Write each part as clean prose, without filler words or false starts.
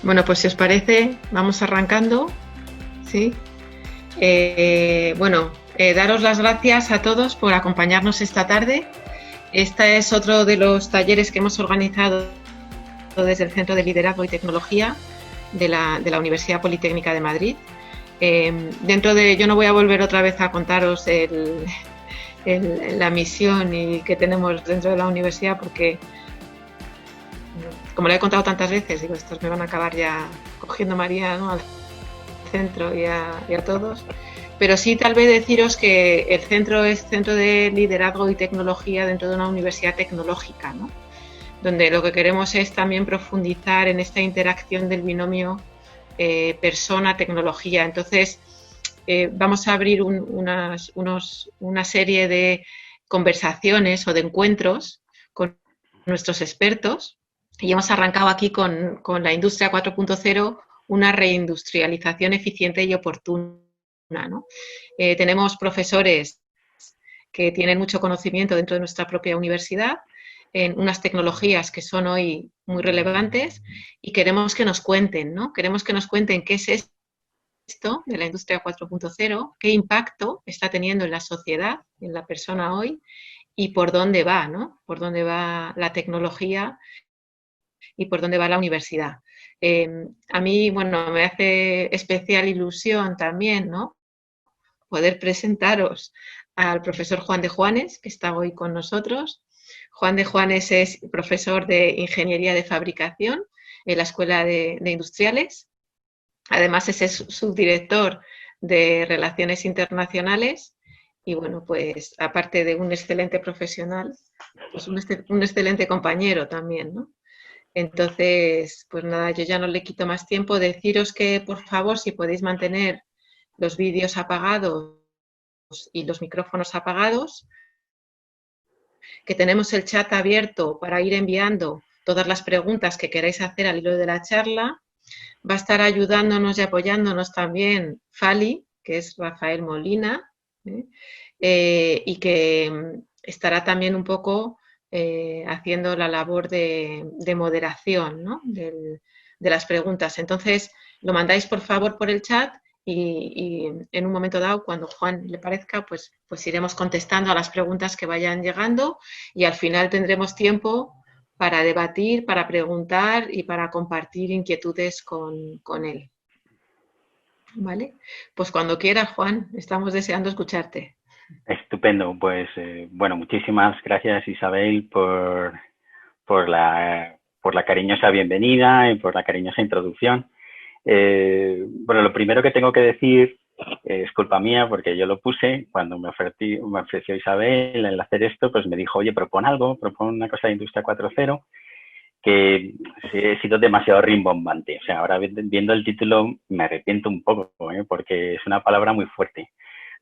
Bueno, pues si os parece, vamos arrancando, ¿sí? Daros las gracias a todos por acompañarnos esta tarde. Este es otro de los talleres que hemos organizado desde el Centro de Liderazgo y Tecnología de la Universidad Politécnica de Madrid. Yo no voy a volver otra vez a contaros la misión que tenemos dentro de la universidad, porque como lo he contado tantas veces, digo, estos me van a acabar ya cogiendo María, ¿no?, al centro y a todos. Pero sí, tal vez deciros que el centro es Centro de Liderazgo y Tecnología dentro de una universidad tecnológica, ¿no?, donde lo que queremos es también profundizar en esta interacción del binomio persona-tecnología. Entonces, vamos a abrir una serie de conversaciones o de encuentros con nuestros expertos, y hemos arrancado aquí con la industria 4.0, una reindustrialización eficiente y oportuna, ¿no? Tenemos profesores que tienen mucho conocimiento dentro de nuestra propia universidad en unas tecnologías que son hoy muy relevantes, y queremos que nos cuenten, ¿no? Queremos que nos cuenten qué es esto de la industria 4.0, qué impacto está teniendo en la sociedad, en la persona hoy, y por dónde va, ¿no? Por dónde va la tecnología y por dónde va la universidad. A mí, bueno, me hace especial ilusión también, ¿no?, poder presentaros al profesor Juan de Juanes, que está hoy con nosotros. Juan de Juanes es profesor de Ingeniería de Fabricación en la Escuela de Industriales. Además, es subdirector de Relaciones Internacionales y, bueno, pues aparte de un excelente profesional, pues un excelente compañero también, ¿no? Entonces, pues nada, yo ya no le quito más tiempo. Deciros que, por favor, si podéis mantener los vídeos apagados y los micrófonos apagados, que tenemos el chat abierto para ir enviando todas las preguntas que queráis hacer al hilo de la charla. Va a estar ayudándonos y apoyándonos también Fali, que es Rafael Molina, y que estará también un poco haciendo la labor de moderación, ¿no?, de las preguntas. Entonces, lo mandáis por favor por el chat y en un momento dado, cuando Juan le parezca, pues iremos contestando a las preguntas que vayan llegando, y al final tendremos tiempo para debatir, para preguntar y para compartir inquietudes con él. ¿Vale? Pues cuando quieras, Juan, estamos deseando escucharte. Estupendo, pues bueno, muchísimas gracias, Isabel, por la cariñosa bienvenida y por la cariñosa introducción. Bueno, lo primero que tengo que decir es culpa mía, porque yo lo puse cuando me ofreció Isabel el hacer esto, pues me dijo, oye, propon una cosa de Industria 4.0, que he sido demasiado rimbombante. O sea, ahora viendo el título me arrepiento un poco, porque es una palabra muy fuerte.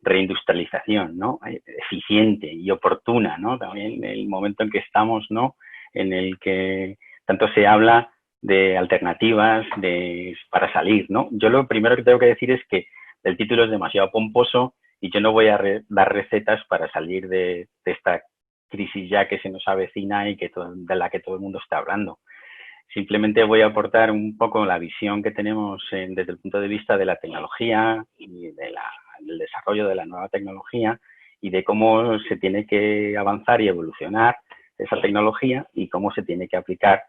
Reindustrialización, ¿no? Eficiente y oportuna, ¿no? También el momento en que estamos, ¿no?, en el que tanto se habla de alternativas para salir, ¿no? Yo lo primero que tengo que decir es que el título es demasiado pomposo y yo no voy a dar recetas para salir de esta crisis ya que se nos avecina y de la que todo el mundo está hablando. Simplemente voy a aportar un poco la visión que tenemos desde el punto de vista de la tecnología y del desarrollo de la nueva tecnología y de cómo se tiene que avanzar y evolucionar esa tecnología y cómo se tiene que aplicar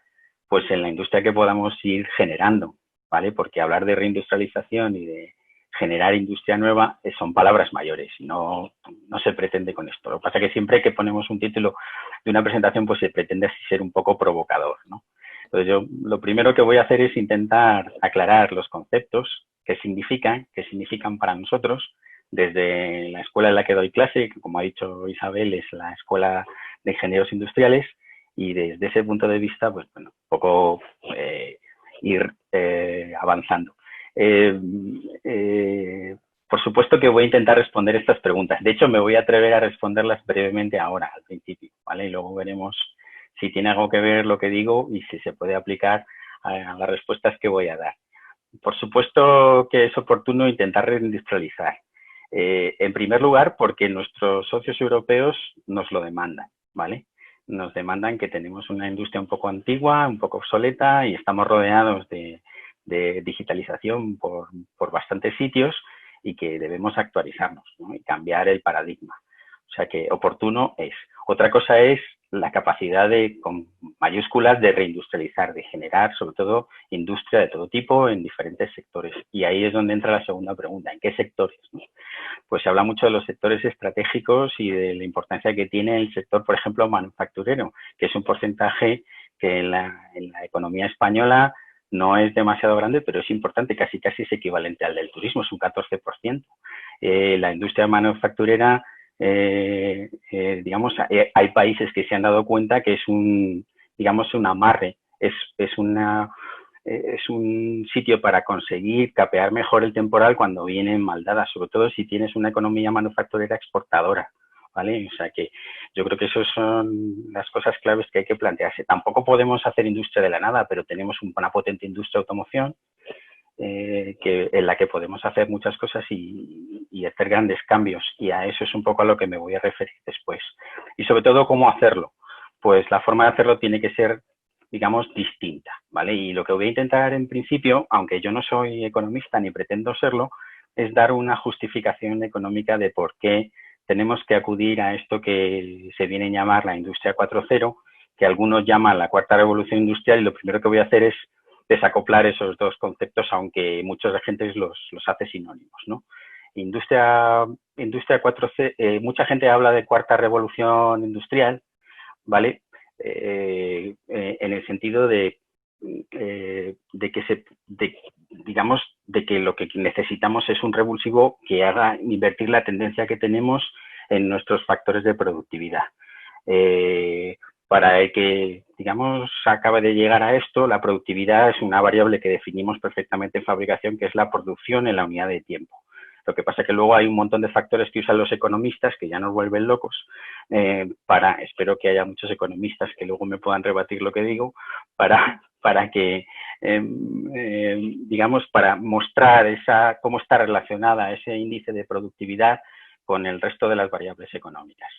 pues en la industria que podamos ir generando, ¿vale? Porque hablar de reindustrialización y de generar industria nueva son palabras mayores y no se pretende con esto. Lo que pasa es que siempre que ponemos un título de una presentación pues se pretende así ser un poco provocador, ¿no? Entonces yo lo primero que voy a hacer es intentar aclarar los conceptos, qué significan para nosotros, desde la escuela en la que doy clase, que como ha dicho Isabel es la Escuela de Ingenieros Industriales, y desde ese punto de vista, pues bueno, un poco ir avanzando. Por supuesto que voy a intentar responder estas preguntas. De hecho, me voy a atrever a responderlas brevemente ahora, al principio, ¿vale? Y luego veremos si tiene algo que ver lo que digo y si se puede aplicar a las respuestas que voy a dar. Por supuesto que es oportuno intentar reindustrializar. En primer lugar, porque nuestros socios europeos nos lo demandan, ¿vale? Nos demandan que tenemos una industria un poco antigua, un poco obsoleta y estamos rodeados de de digitalización por bastantes sitios y que debemos actualizarnos, ¿no? Y cambiar el paradigma. O sea que oportuno es. Otra cosa es la capacidad de, con mayúsculas, de reindustrializar, de generar sobre todo industria de todo tipo en diferentes sectores. Y ahí es donde entra la segunda pregunta, ¿en qué sectores? Pues se habla mucho de los sectores estratégicos y de la importancia que tiene el sector, por ejemplo, manufacturero, que es un porcentaje que en la economía española no es demasiado grande, pero es importante, casi es equivalente al del turismo, es un 14%. La industria manufacturera, digamos, hay países que se han dado cuenta que es un amarre, es un sitio para conseguir capear mejor el temporal cuando vienen mal dadas, sobre todo si tienes una economía manufacturera exportadora, ¿vale? O sea que yo creo que esas son las cosas claves que hay que plantearse. Tampoco podemos hacer industria de la nada, pero tenemos una potente industria de automoción en la que podemos hacer muchas cosas y hacer grandes cambios, y a eso es un poco a lo que me voy a referir después. Y sobre todo, ¿cómo hacerlo? Pues la forma de hacerlo tiene que ser, digamos, distinta, ¿vale? Y lo que voy a intentar en principio, aunque yo no soy economista ni pretendo serlo, es dar una justificación económica de por qué tenemos que acudir a esto que se viene a llamar la industria 4.0, que algunos llaman la cuarta revolución industrial, y lo primero que voy a hacer es desacoplar esos dos conceptos, aunque mucha gente los hace sinónimos, ¿no? Industria 4.0, mucha gente habla de cuarta revolución industrial, ¿vale? En el sentido de digamos, de que lo que necesitamos es un revulsivo que haga invertir la tendencia que tenemos en nuestros factores de productividad. Para el que, digamos, acabe de llegar a esto, la productividad es una variable que definimos perfectamente en fabricación, que es la producción en la unidad de tiempo. Lo que pasa es que luego hay un montón de factores que usan los economistas que ya nos vuelven locos, espero que haya muchos economistas que luego me puedan rebatir lo que digo, para que, digamos, para mostrar cómo está relacionada ese índice de productividad con el resto de las variables económicas.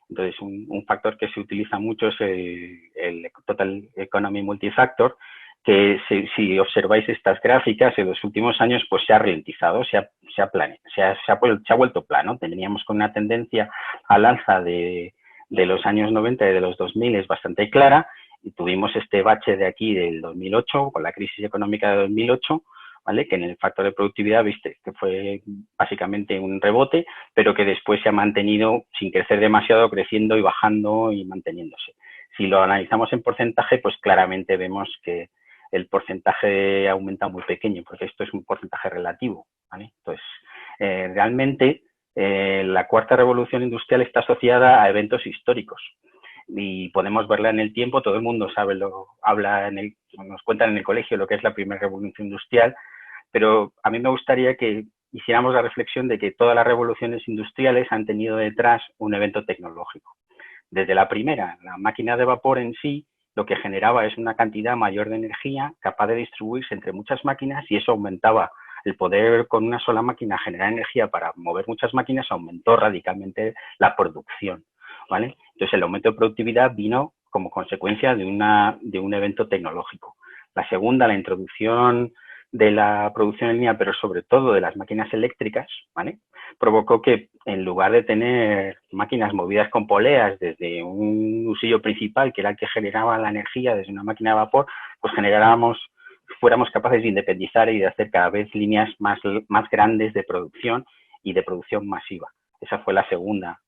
Entonces, un factor que se utiliza mucho es el Total Economy Multifactor, que si observáis estas gráficas en los últimos años, pues se ha ralentizado, se ha vuelto plano. Teníamos con una tendencia al alza de los años 90 y de los 2000 es bastante clara, y tuvimos este bache de aquí del 2008, con la crisis económica de 2008, ¿vale? Que en el factor de productividad, viste, que fue básicamente un rebote, pero que después se ha mantenido sin crecer demasiado, creciendo y bajando y manteniéndose. Si lo analizamos en porcentaje, pues claramente vemos que el porcentaje aumenta muy pequeño, porque esto es un porcentaje relativo, ¿vale? Entonces, realmente la cuarta revolución industrial está asociada a eventos históricos y podemos verla en el tiempo. Todo el mundo sabe, nos cuentan en el colegio lo que es la primera revolución industrial, pero a mí me gustaría que hiciéramos la reflexión de que todas las revoluciones industriales han tenido detrás un evento tecnológico. Desde la primera, la máquina de vapor en sí, lo que generaba es una cantidad mayor de energía capaz de distribuirse entre muchas máquinas, y eso aumentaba el poder con una sola máquina generar energía para mover muchas máquinas, aumentó radicalmente la producción, ¿vale? Entonces el aumento de productividad vino como consecuencia de un evento tecnológico. La segunda, la introducción de la producción en línea, pero sobre todo de las máquinas eléctricas, ¿vale? Provocó que en lugar de tener máquinas movidas con poleas desde un usillo principal, que era el que generaba la energía desde una máquina de vapor, pues fuéramos capaces de independizar y de hacer cada vez líneas más grandes de producción y de producción masiva. Esa fue la segunda,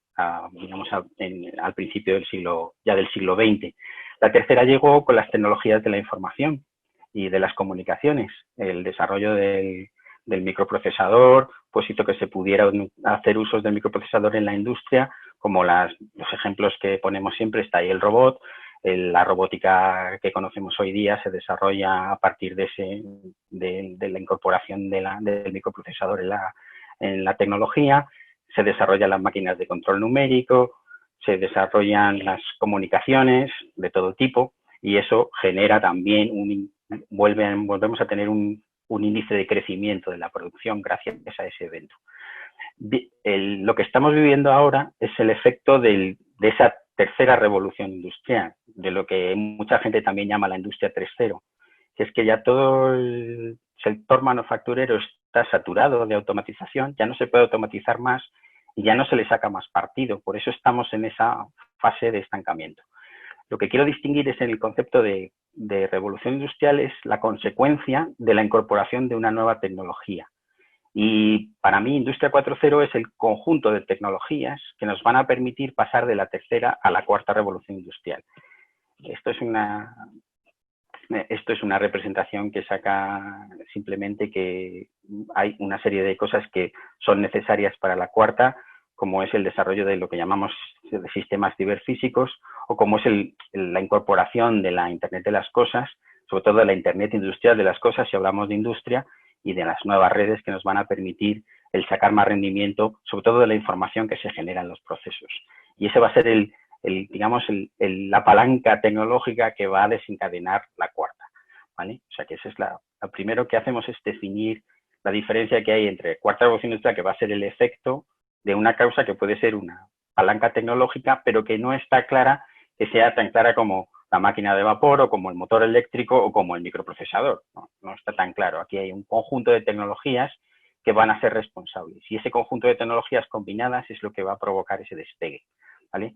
digamos, al principio del siglo XX. La tercera llegó con las tecnologías de la información y de las comunicaciones, el desarrollo del microprocesador, pues hizo que se pudiera hacer usos del microprocesador en la industria, como los ejemplos que ponemos siempre. Está ahí el robot. La robótica que conocemos hoy día se desarrolla a partir de la incorporación del microprocesador en la tecnología. Se desarrollan las máquinas de control numérico, se desarrollan las comunicaciones de todo tipo, y eso genera también volvemos a tener un índice de crecimiento de la producción gracias a ese evento. Lo que estamos viviendo ahora es el efecto de esa tercera revolución industrial, de lo que mucha gente también llama la industria 3.0, que es que ya sector manufacturero está saturado de automatización, ya no se puede automatizar más y ya no se le saca más partido. Por eso estamos en esa fase de estancamiento. Lo que quiero distinguir es en el concepto de revolución industrial, es la consecuencia de la incorporación de una nueva tecnología. Y para mí, Industria 4.0 es el conjunto de tecnologías que nos van a permitir pasar de la tercera a la cuarta revolución industrial. Esto es una representación que saca simplemente que hay una serie de cosas que son necesarias para la cuarta, como es el desarrollo de lo que llamamos de sistemas ciberfísicos, o como es la incorporación de la Internet de las cosas, sobre todo de la Internet industrial de las cosas, si hablamos de industria, y de las nuevas redes que nos van a permitir el sacar más rendimiento, sobre todo de la información que se genera en los procesos. Y ese va a ser digamos, la palanca tecnológica que va a desencadenar la cuarta, ¿vale? O sea que ese es lo primero que hacemos, es definir la diferencia que hay entre cuarta revolución industrial, que va a ser el efecto de una causa que puede ser una palanca tecnológica, pero que no está clara, que sea tan clara como la máquina de vapor o como el motor eléctrico o como el microprocesador. No está tan claro. Aquí hay un conjunto de tecnologías que van a ser responsables. Y ese conjunto de tecnologías combinadas es lo que va a provocar ese despegue, ¿vale?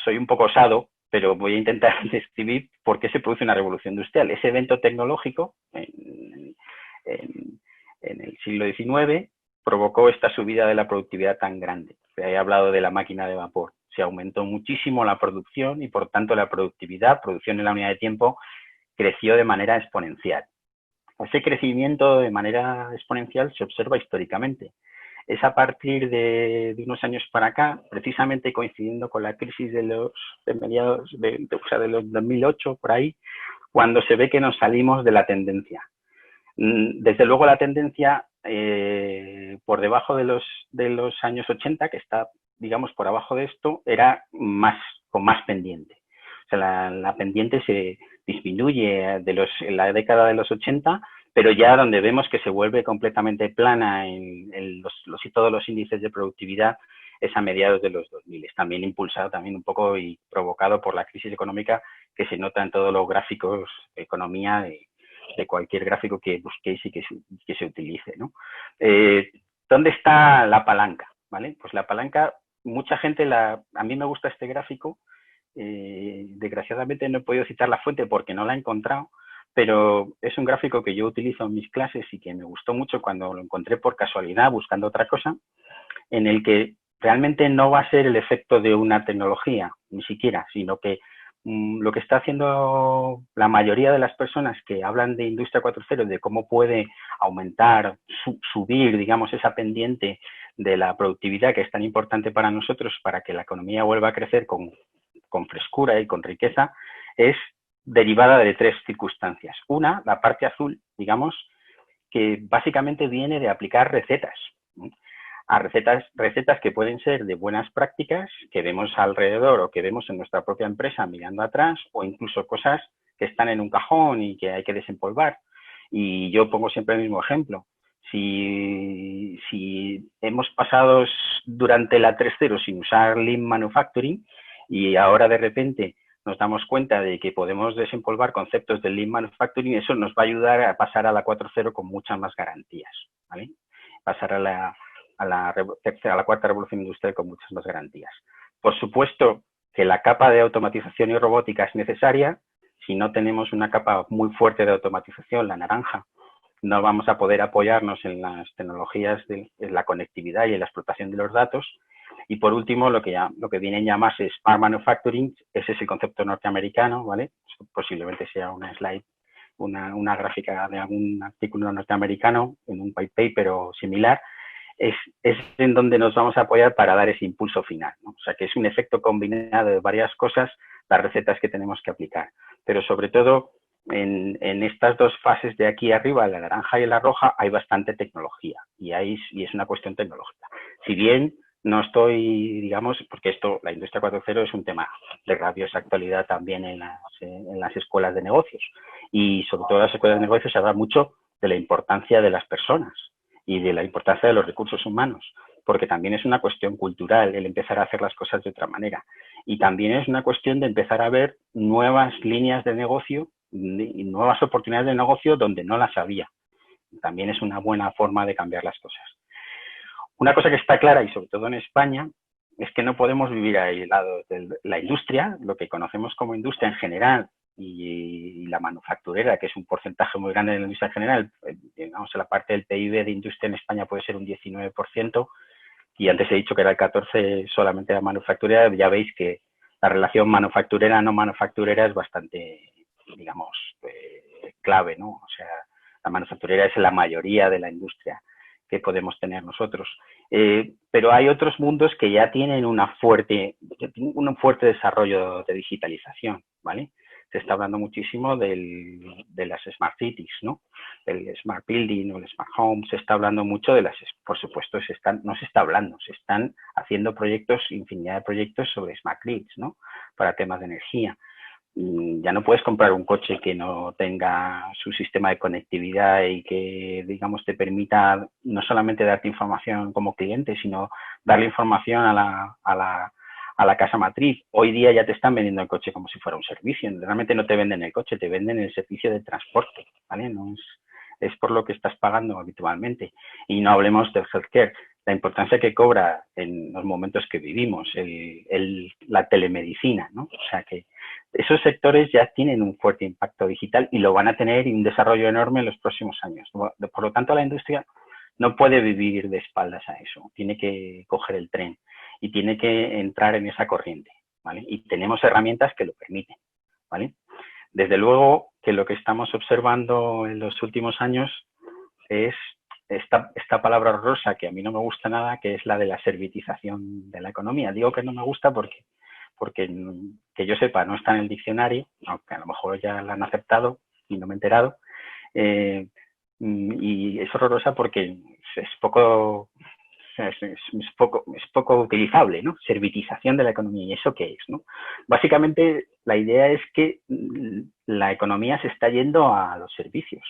Soy un poco osado, pero voy a intentar describir por qué se produce una revolución industrial. Ese evento tecnológico en el siglo XIX provocó esta subida de la productividad tan grande. He hablado de la máquina de vapor. Se aumentó muchísimo la producción y, por tanto, la producción en la unidad de tiempo, creció de manera exponencial. Ese crecimiento de manera exponencial se observa históricamente. Es a partir de unos años para acá, precisamente coincidiendo con la crisis de los 2008, por ahí, cuando se ve que nos salimos de la tendencia. Desde luego la tendencia por debajo de los años 80, que está, digamos, por abajo de esto, era con más pendiente. O sea, la pendiente se disminuye en la década de los 80, pero ya donde vemos que se vuelve completamente plana en todos los índices de productividad es a mediados de los 2000. También impulsado también un poco y provocado por la crisis económica que se nota en todos los gráficos de economía de cualquier gráfico que busquéis y que se utilice, ¿no? ¿Dónde está la palanca? ¿Vale? Pues la palanca, mucha gente a mí me gusta este gráfico. Desgraciadamente no he podido citar la fuente porque no la he encontrado, pero es un gráfico que yo utilizo en mis clases y que me gustó mucho cuando lo encontré por casualidad buscando otra cosa, en el que realmente no va a ser el efecto de una tecnología, ni siquiera, sino que lo que está haciendo la mayoría de las personas que hablan de Industria 4.0, de cómo puede aumentar, subir, digamos, esa pendiente de la productividad que es tan importante para nosotros, para que la economía vuelva a crecer con frescura y con riqueza, es derivada de tres circunstancias. Una, la parte azul, digamos, que básicamente viene de aplicar recetas, ¿no? A recetas que pueden ser de buenas prácticas que vemos alrededor o que vemos en nuestra propia empresa mirando atrás, o incluso cosas que están en un cajón y que hay que desempolvar. Y yo pongo siempre el mismo ejemplo. Si hemos pasado durante la 3.0 sin usar Lean Manufacturing y ahora de repente nos damos cuenta de que podemos desempolvar conceptos del Lean Manufacturing, eso nos va a ayudar a pasar a la 4.0 con muchas más garantías, ¿vale? Pasar a la cuarta revolución industrial con muchas más garantías. Por supuesto que la capa de automatización y robótica es necesaria. Si no tenemos una capa muy fuerte de automatización, la naranja, no vamos a poder apoyarnos en las tecnologías de la conectividad y en la explotación de los datos. Y por último, lo que viene a llamarse Smart Manufacturing, ese es el concepto norteamericano, ¿vale? Posiblemente sea una slide, una gráfica de algún artículo norteamericano en un white paper o similar. Es en donde nos vamos a apoyar para dar ese impulso final, ¿no? O sea, que es un efecto combinado de varias cosas, las recetas que tenemos que aplicar. Pero sobre todo, en estas dos fases de aquí arriba, la naranja y la roja, hay bastante tecnología y es una cuestión tecnológica. Si bien no estoy, digamos, porque la Industria 4.0 es un tema de rabiosa actualidad también en las escuelas de negocios, y sobre todo en las escuelas de negocios se habla mucho de la importancia de las personas y de la importancia de los recursos humanos, porque también es una cuestión cultural el empezar a hacer las cosas de otra manera. Y también es una cuestión de empezar a ver nuevas líneas de negocio nuevas oportunidades de negocio donde no las había. También es una buena forma de cambiar las cosas. Una cosa que está clara, y sobre todo en España, es que no podemos vivir aislados de la industria, lo que conocemos como industria en general, y la manufacturera, que es un porcentaje muy grande de la industria en general. Digamos, la parte del PIB de industria en España puede ser un 19%, y antes he dicho que era el 14% solamente la manufacturera. Ya veis que la relación manufacturera-no manufacturera es bastante, digamos, clave, ¿no? O sea, la manufacturera es la mayoría de la industria que podemos tener nosotros. Pero hay otros mundos que ya tienen un fuerte desarrollo de digitalización, ¿vale? Se está hablando muchísimo de las Smart Cities, ¿no? El Smart Building o el Smart Home, se está hablando mucho de las, por supuesto, no se está hablando, se están haciendo proyectos, infinidad de proyectos sobre Smart Grids, ¿no? Para temas de energía. Ya no puedes comprar un coche que no tenga su sistema de conectividad y que, digamos, te permita no solamente darte información como cliente, sino darle información a la casa matriz. Hoy día ya te están vendiendo el coche como si fuera un servicio. Realmente no te venden el coche, te venden el servicio de transporte, ¿vale? No es por lo que estás pagando habitualmente. Y no hablemos del healthcare, la importancia que cobra en los momentos que vivimos, la telemedicina, ¿no? O sea que esos sectores ya tienen un fuerte impacto digital y lo van a tener, y un desarrollo enorme en los próximos años. Por lo tanto, la industria no puede vivir de espaldas a eso, tiene que coger el tren y tiene que entrar en esa corriente, ¿vale? Y tenemos herramientas que lo permiten, ¿vale? Desde luego que lo que estamos observando en los últimos años es esta palabra horrorosa que a mí no me gusta nada, que es la de la servitización de la economía. Digo que no me gusta porque que yo sepa no está en el diccionario, aunque a lo mejor ya la han aceptado y no me he enterado, y es horrorosa porque es poco utilizable, ¿no? Servitización de la economía. ¿Y eso qué es, no? Básicamente, la idea es que la economía se está yendo a los servicios,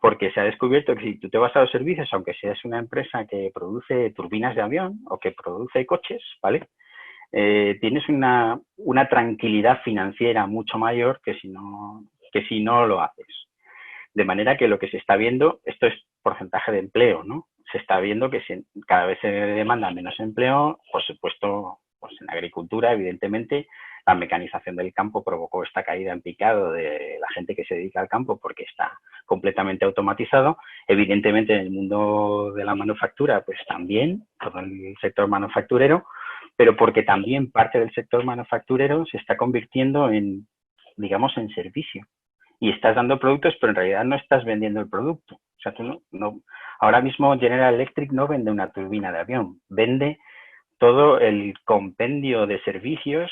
porque se ha descubierto que si tú te vas a los servicios, aunque seas una empresa que produce turbinas de avión o que produce coches, ¿vale? Tienes una tranquilidad financiera mucho mayor que si no lo haces. De manera que lo que se está viendo, esto es porcentaje de empleo, ¿no? Se está viendo que cada vez se demanda menos empleo, por supuesto, pues en la agricultura, evidentemente, la mecanización del campo provocó esta caída en picado de la gente que se dedica al campo porque está completamente automatizado. Evidentemente, en el mundo de la manufactura, pues también, todo el sector manufacturero, pero porque también parte del sector manufacturero se está convirtiendo en, digamos, en servicio. Y estás dando productos, pero en realidad no estás vendiendo el producto. O sea, tú no, ahora mismo General Electric no vende una turbina de avión, vende todo el compendio de servicios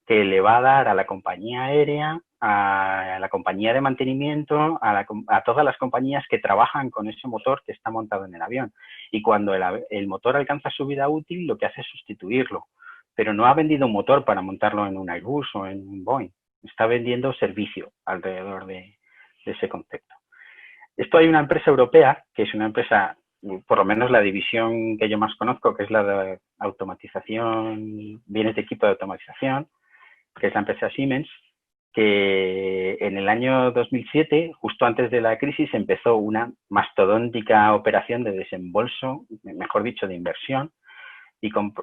que le va a dar a la compañía aérea, a la compañía de mantenimiento, a todas las compañías que trabajan con ese motor que está montado en el avión. Y cuando el motor alcanza su vida útil, lo que hace es sustituirlo. Pero no ha vendido un motor para montarlo en un Airbus o en un Boeing. Está vendiendo servicio alrededor de ese concepto. Esto hay una empresa europea, que es una empresa, por lo menos la división que yo más conozco, que es la de automatización, bienes de equipo de automatización, que es la empresa Siemens, que en el año 2007, justo antes de la crisis, empezó una mastodóntica operación de desembolso, mejor dicho, de inversión,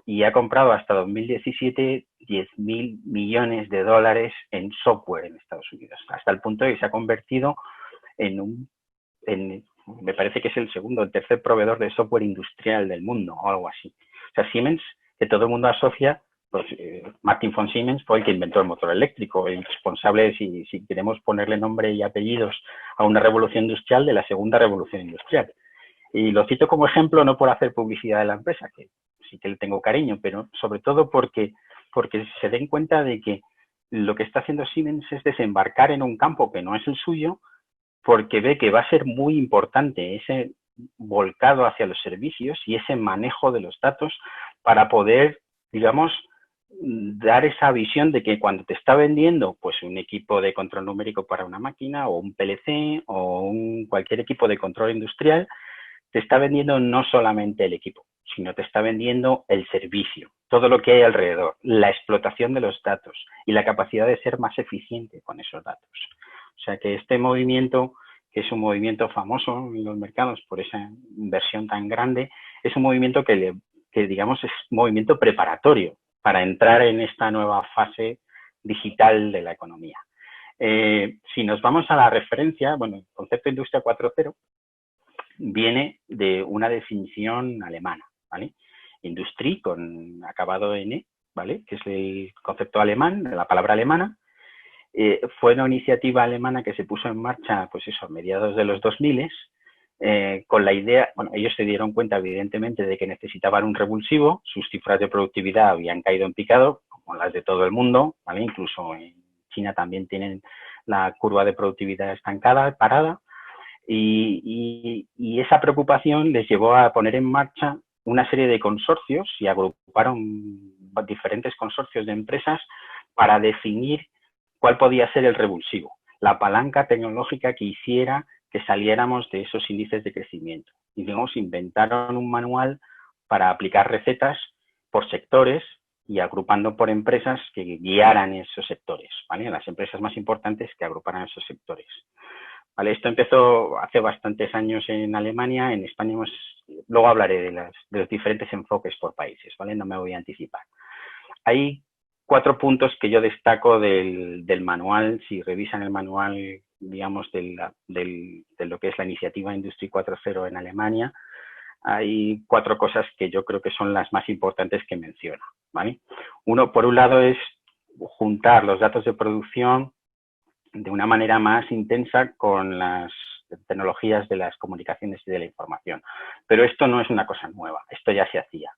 y ha comprado hasta 2017 $10.000 millones en software en Estados Unidos, hasta el punto de que se ha convertido me parece que es el segundo o el tercer proveedor de software industrial del mundo o algo así. O sea, Siemens, que todo el mundo asocia, pues Martin von Siemens fue el que inventó el motor eléctrico, el responsable, si queremos ponerle nombre y apellidos a una revolución industrial, de la segunda revolución industrial. Y lo cito como ejemplo no por hacer publicidad de la empresa, que sí que le tengo cariño, pero sobre todo porque se den cuenta de que lo que está haciendo Siemens es desembarcar en un campo que no es el suyo, porque ve que va a ser muy importante ese volcado hacia los servicios y ese manejo de los datos para poder, digamos, dar esa visión de que cuando te está vendiendo pues un equipo de control numérico para una máquina o un PLC o cualquier equipo de control industrial, te está vendiendo no solamente el equipo, sino te está vendiendo el servicio, todo lo que hay alrededor, la explotación de los datos y la capacidad de ser más eficiente con esos datos. O sea que este movimiento, que es un movimiento famoso en los mercados por esa inversión tan grande, es un movimiento que digamos es un movimiento preparatorio para entrar en esta nueva fase digital de la economía. Si nos vamos a la referencia, bueno, el concepto de Industria 4.0 viene de una definición alemana, ¿vale? Industrie con acabado en E, ¿vale? Que es el concepto alemán, la palabra alemana. Fue una iniciativa alemana que se puso en marcha, pues eso, a mediados de los 2000, con la idea, bueno, ellos se dieron cuenta evidentemente de que necesitaban un revulsivo, sus cifras de productividad habían caído en picado, como las de todo el mundo, ¿vale? Incluso en China también tienen la curva de productividad estancada, parada, y esa preocupación les llevó a poner en marcha una serie de consorcios y agruparon diferentes consorcios de empresas para definir cuál podía ser el revulsivo, la palanca tecnológica que hiciera que saliéramos de esos índices de crecimiento. Y digamos, inventaron un manual para aplicar recetas por sectores y agrupando por empresas que guiaran esos sectores, ¿vale? Las empresas más importantes que agruparan esos sectores. Vale, esto empezó hace bastantes años en Alemania, en España luego hablaré de los diferentes enfoques por países, ¿vale? No me voy a anticipar. Hay 4 puntos que yo destaco del manual. Si revisan el manual, digamos, de lo que es la iniciativa Industrie 4.0 en Alemania, hay 4 cosas que yo creo que son las más importantes que menciona, ¿vale? Por un lado, es juntar los datos de producción de una manera más intensa con las tecnologías de las comunicaciones y de la información. Pero esto no es una cosa nueva, esto ya se hacía.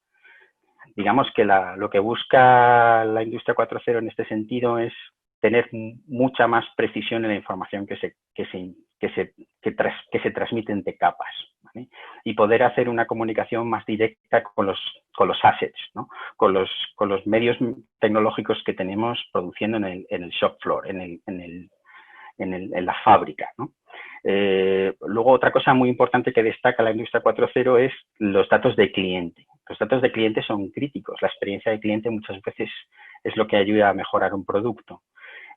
Digamos que lo que busca la Industria 4.0 en este sentido es tener mucha más precisión en la información que se transmite entre capas, ¿vale? Y poder hacer una comunicación más directa con los assets, ¿no? Con los medios tecnológicos que tenemos produciendo en el shop floor, en la fábrica, ¿no? Luego, otra cosa muy importante que destaca la Industria 4.0 es los datos de cliente. Los datos de cliente son críticos. La experiencia de cliente muchas veces es lo que ayuda a mejorar un producto.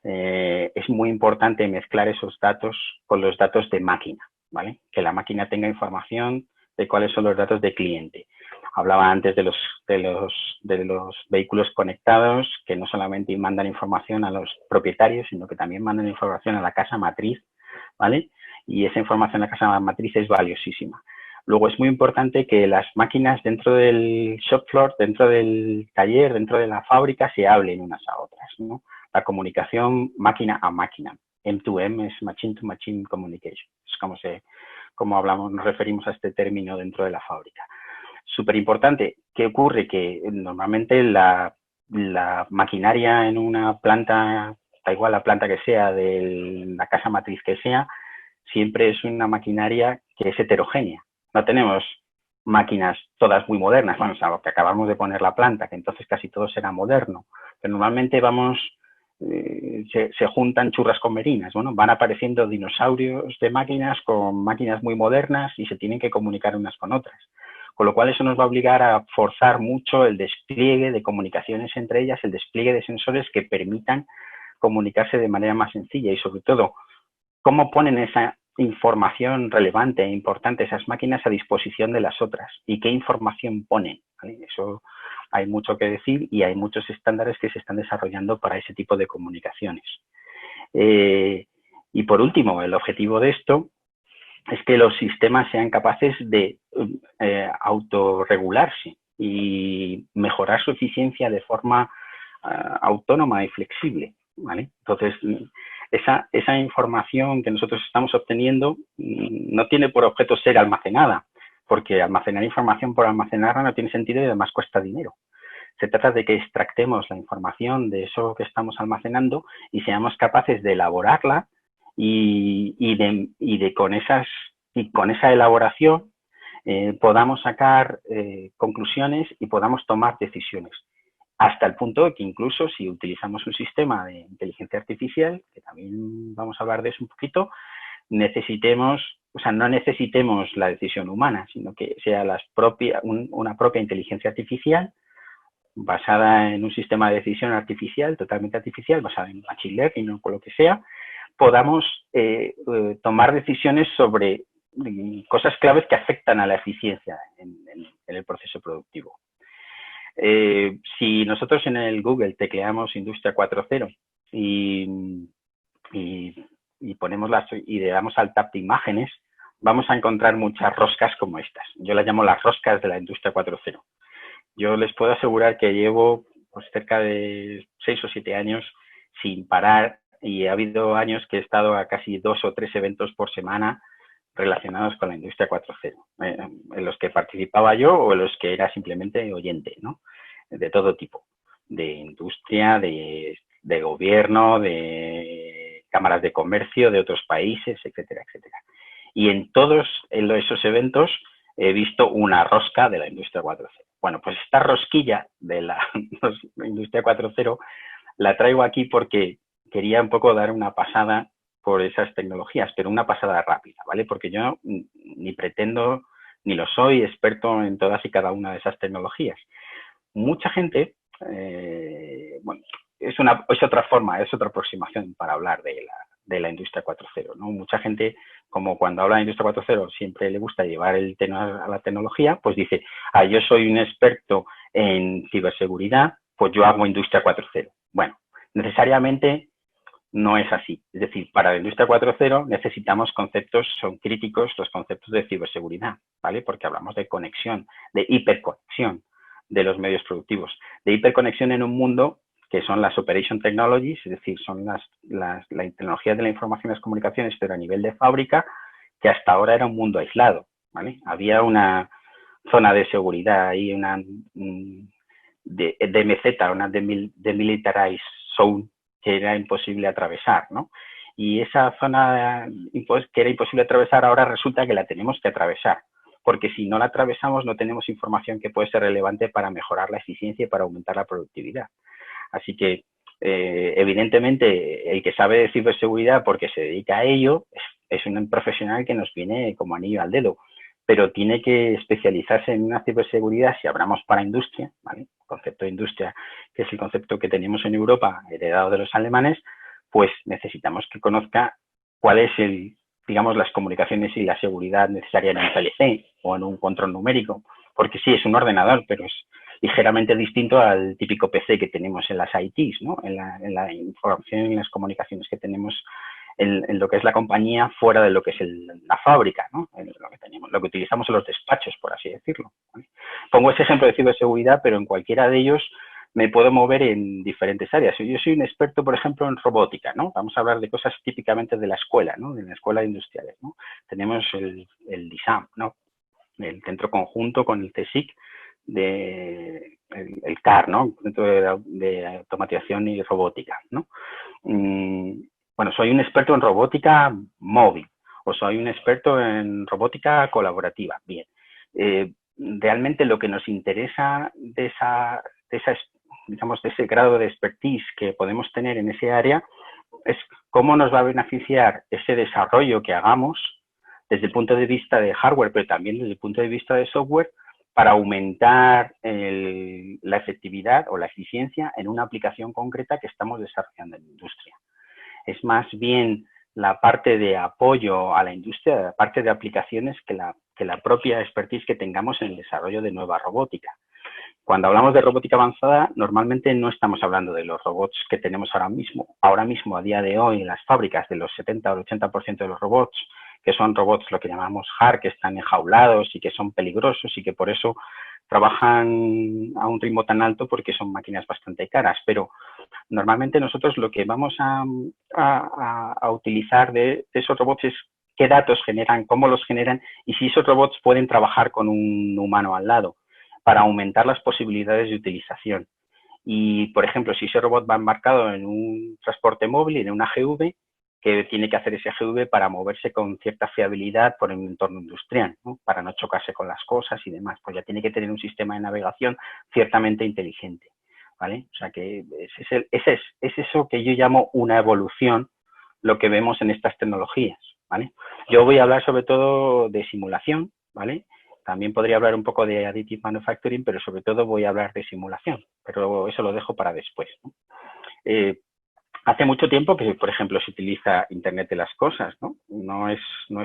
Es muy importante mezclar esos datos con los datos de máquina, ¿vale? Que la máquina tenga información de cuáles son los datos de cliente. Hablaba antes de los vehículos conectados que no solamente mandan información a los propietarios, sino que también mandan información a la casa matriz, ¿vale? Y esa información a la casa matriz es valiosísima. Luego es muy importante que las máquinas dentro del shop floor, dentro del taller, dentro de la fábrica, se hablen unas a otras, ¿no? La comunicación máquina a máquina. M2M es Machine to Machine Communication. Es como hablamos, nos referimos a este término dentro de la fábrica. Súper importante. ¿Qué ocurre? Que normalmente la maquinaria en una planta, da igual la planta que sea, de la casa matriz que sea, siempre es una maquinaria que es heterogénea. No tenemos máquinas todas muy modernas, bueno, o sea, que acabamos de poner la planta, que entonces casi todo será moderno, pero normalmente se juntan churras con merinas, bueno, van apareciendo dinosaurios de máquinas con máquinas muy modernas y se tienen que comunicar unas con otras. Con lo cual eso nos va a obligar a forzar mucho el despliegue de comunicaciones entre ellas, el despliegue de sensores que permitan comunicarse de manera más sencilla y sobre todo, cómo ponen esa información relevante e importante esas máquinas a disposición de las otras y qué información ponen, ¿vale? Eso hay mucho que decir y hay muchos estándares que se están desarrollando para ese tipo de comunicaciones. Y por último, el objetivo de esto es que los sistemas sean capaces de autorregularse y mejorar su eficiencia de forma autónoma y flexible, ¿vale? Entonces, esa información que nosotros estamos obteniendo no tiene por objeto ser almacenada, porque almacenar información por almacenarla no tiene sentido y además cuesta dinero. Se trata de que extractemos la información de eso que estamos almacenando y seamos capaces de elaborarla con esa elaboración podamos sacar conclusiones y podamos tomar decisiones. Hasta el punto de que incluso si utilizamos un sistema de inteligencia artificial, que también vamos a hablar de eso un poquito, no necesitemos la decisión humana, sino que sea una propia inteligencia artificial basada en un sistema de decisión artificial, totalmente artificial, basada en machine learning o con lo que sea, podamos tomar decisiones sobre cosas claves que afectan a la eficiencia en el proceso productivo. Si nosotros en el Google tecleamos Industria 4.0 y ponemos y le damos al tab de imágenes, vamos a encontrar muchas roscas como estas. Yo las llamo las roscas de la Industria 4.0. Yo les puedo asegurar que llevo pues, cerca de 6 o 7 años sin parar, y ha habido años que he estado a casi 2 o 3 eventos por semana relacionados con la Industria 4.0, en los que participaba yo o en los que era simplemente oyente, ¿no? De todo tipo, de industria, de gobierno, de cámaras de comercio de otros países, etcétera, etcétera. Y en todos esos eventos he visto una rosca de la Industria 4.0. Bueno, pues esta rosquilla de la Industria 4.0 la traigo aquí porque quería un poco dar una pasada por esas tecnologías, pero una pasada rápida, ¿vale? Porque yo ni pretendo ni lo soy experto en todas y cada una de esas tecnologías. Mucha gente, bueno, es otra forma, es otra aproximación para hablar de la Industria 4.0, ¿no? Mucha gente, como cuando habla de Industria 4.0, siempre le gusta llevar el tema a la tecnología, pues dice, yo soy un experto en ciberseguridad, pues yo hago Industria 4.0. Bueno, necesariamente no es así. Es decir, para la Industria 4.0 necesitamos conceptos, son críticos los conceptos de ciberseguridad, ¿vale? Porque hablamos de conexión, de hiperconexión de los medios productivos, de hiperconexión en un mundo que son las Operation Technologies, es decir, son la tecnología de la información y las comunicaciones, pero a nivel de fábrica, que hasta ahora era un mundo aislado, ¿vale? Había una zona de seguridad ahí, una DMZ, una Demilitarized Zone, que era imposible atravesar, ¿no? Y esa zona que era imposible atravesar, ahora resulta que la tenemos que atravesar, porque si no la atravesamos no tenemos información que puede ser relevante para mejorar la eficiencia y para aumentar la productividad. Así que, evidentemente, el que sabe de ciberseguridad porque se dedica a ello es un profesional que nos viene como anillo al dedo, pero tiene que especializarse en una ciberseguridad si hablamos para industria, ¿vale? El concepto de industria, que es el concepto que tenemos en Europa, heredado de los alemanes, pues necesitamos que conozca cuál es digamos, las comunicaciones y la seguridad necesaria en un PLC o en un control numérico, porque sí, es un ordenador, pero es ligeramente distinto al típico PC que tenemos en las ITs, ¿no? En la información y las comunicaciones que tenemos en lo que es la compañía fuera de lo que es la fábrica, ¿no? Lo que utilizamos en los despachos, por así decirlo, ¿vale? Pongo ese ejemplo de ciberseguridad, pero en cualquiera de ellos me puedo mover en diferentes áreas. Yo soy un experto, por ejemplo, en robótica, ¿no? Vamos a hablar de cosas típicamente de la escuela, ¿no? De la escuela de industriales, ¿no? Tenemos el DISAM, ¿no? El centro conjunto con el CSIC, el CAR, ¿no? Centro de automatización y robótica, ¿no? Bueno, soy un experto en robótica móvil o soy un experto en robótica colaborativa. Bien, realmente lo que nos interesa digamos, de ese grado de expertise que podemos tener en ese área es cómo nos va a beneficiar ese desarrollo que hagamos desde el punto de vista de hardware, pero también desde el punto de vista de software, para aumentar la efectividad o la eficiencia en una aplicación concreta que estamos desarrollando en la industria. Es más bien la parte de apoyo a la industria, la parte de aplicaciones que la propia expertise que tengamos en el desarrollo de nueva robótica. Cuando hablamos de robótica avanzada, normalmente no estamos hablando de los robots que tenemos ahora mismo. Ahora mismo, a día de hoy, en las fábricas, de los 70 o 80% de los robots, que son robots lo que llamamos hard, que están enjaulados y que son peligrosos y que por eso trabajan a un ritmo tan alto porque son máquinas bastante caras. Pero normalmente nosotros lo que vamos a utilizar de esos robots es qué datos generan, cómo los generan y si esos robots pueden trabajar con un humano al lado para aumentar las posibilidades de utilización. Y, por ejemplo, si ese robot va embarcado en un transporte móvil, en una AGV, ¿qué tiene que hacer ese AGV para moverse con cierta fiabilidad por el entorno industrial, ¿no? Para no chocarse con las cosas y demás? Pues ya tiene que tener un sistema de navegación ciertamente inteligente, ¿vale? O sea que es eso que yo llamo una evolución, lo que vemos en estas tecnologías, ¿vale? Yo voy a hablar sobre todo de simulación, ¿vale? También podría hablar un poco de additive manufacturing, pero sobre todo voy a hablar de simulación, pero eso lo dejo para después, ¿no? Hace mucho tiempo que, por ejemplo, se utiliza Internet de las cosas, ¿no? No es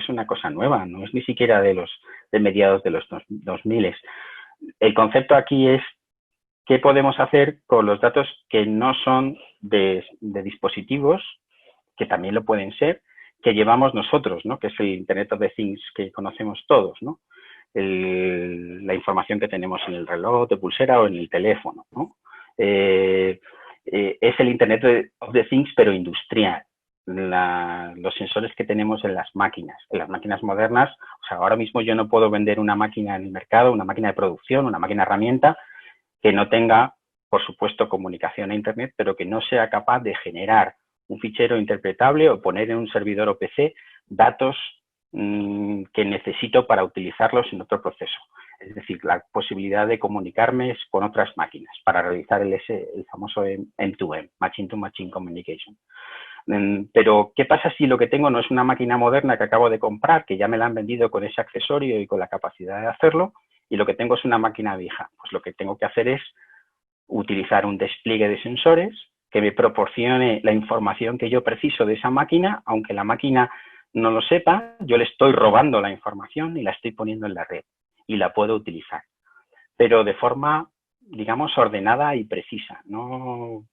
una cosa nueva, no es ni siquiera de mediados de los 2000. El concepto aquí es qué podemos hacer con los datos que no son de dispositivos, que también lo pueden ser, que llevamos nosotros, ¿no? Que es el Internet of the Things que conocemos todos, ¿no? La información que tenemos en el reloj de pulsera o en el teléfono, ¿no? Es el Internet of the Things, pero industrial. Los sensores que tenemos en las máquinas modernas. O sea, ahora mismo yo no puedo vender una máquina en el mercado, una máquina de producción, una máquina herramienta que no tenga, por supuesto, comunicación a Internet, pero que no sea capaz de generar un fichero interpretable o poner en un servidor o PC datos que necesito para utilizarlos en otro proceso. Es decir, la posibilidad de comunicarme con otras máquinas para realizar el famoso M2M, Machine-to-Machine Communication. Pero, ¿qué pasa si lo que tengo no es una máquina moderna que acabo de comprar, que ya me la han vendido con ese accesorio y con la capacidad de hacerlo, y lo que tengo es una máquina vieja? Pues lo que tengo que hacer es utilizar un despliegue de sensores que me proporcione la información que yo preciso de esa máquina, aunque la máquina no lo sepa, yo le estoy robando la información y la estoy poniendo en la red y la puedo utilizar, pero de forma, digamos, ordenada y precisa, no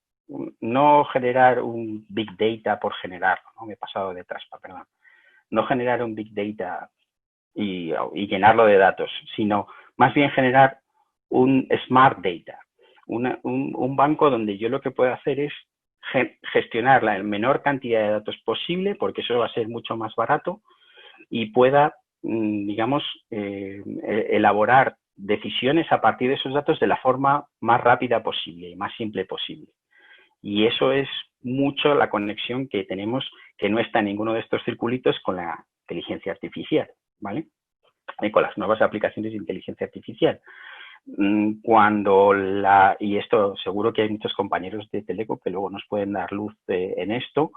generar un big data por generarlo, ¿no? Me he pasado de traspa, perdón. No generar un big data y llenarlo de datos, sino más bien generar un smart data, un banco donde yo lo que puedo hacer es gestionar la menor cantidad de datos posible, porque eso va a ser mucho más barato, y pueda, digamos, elaborar decisiones a partir de esos datos de la forma más rápida posible y más simple posible. Y eso es mucho la conexión que tenemos, que no está en ninguno de estos circulitos, con la inteligencia artificial, ¿vale? Y con las nuevas aplicaciones de inteligencia artificial. Y esto seguro que hay muchos compañeros de Teleco que luego nos pueden dar luz en esto,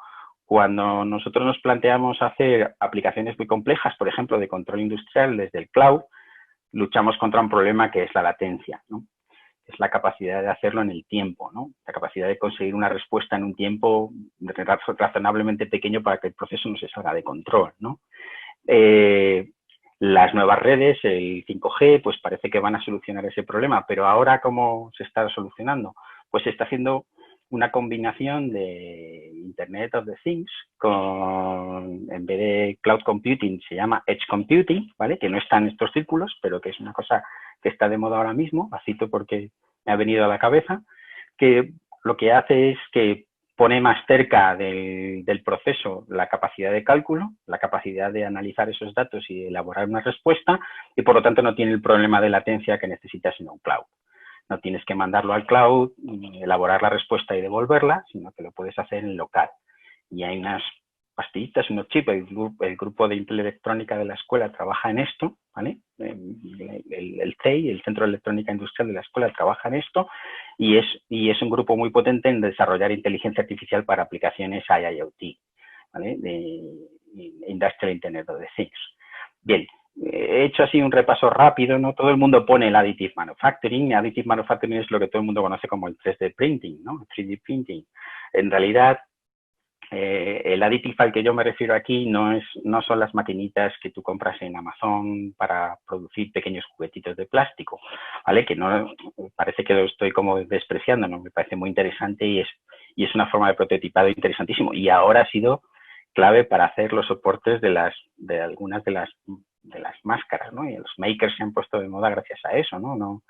cuando nosotros nos planteamos hacer aplicaciones muy complejas, por ejemplo, de control industrial desde el cloud, luchamos contra un problema que es la latencia, ¿no? Es la capacidad de hacerlo en el tiempo, ¿no? La capacidad de conseguir una respuesta en un tiempo razonablemente pequeño para que el proceso no se salga de control, ¿no? Las nuevas redes, el 5G, pues parece que van a solucionar ese problema, pero ahora, ¿cómo se está solucionando? Pues se está haciendo una combinación de Internet of the Things en vez de cloud computing, se llama edge computing, ¿vale? Que no está en estos círculos, pero que es una cosa que está de moda ahora mismo, la cito porque me ha venido a la cabeza, que lo que hace es que pone más cerca del proceso la capacidad de cálculo, la capacidad de analizar esos datos y elaborar una respuesta, y por lo tanto no tiene el problema de latencia que necesitas en un cloud. No tienes que mandarlo al cloud, elaborar la respuesta y devolverla, sino que lo puedes hacer en local. Y hay unas pastillitas, unos chips, el grupo de electrónica de la escuela trabaja en esto, ¿vale? El CEI, el Centro de Electrónica Industrial de la escuela, trabaja en esto, y es un grupo muy potente en desarrollar inteligencia artificial para aplicaciones IIoT, ¿vale? De Industrial Internet of the Things. Bien, he hecho así un repaso rápido, ¿no? Todo el mundo pone el additive manufacturing. Additive manufacturing es lo que todo el mundo conoce como el 3D printing, ¿no? El 3D printing. En realidad, el additive al que yo me refiero aquí no son las maquinitas que tú compras en Amazon para producir pequeños juguetitos de plástico, ¿vale? Que no, parece que lo estoy como despreciando, ¿no? Me parece muy interesante y es una forma de prototipado interesantísimo. Y ahora ha sido clave para hacer los soportes de algunas de las máscaras, ¿no? Y los makers se han puesto de moda gracias a eso, ¿no?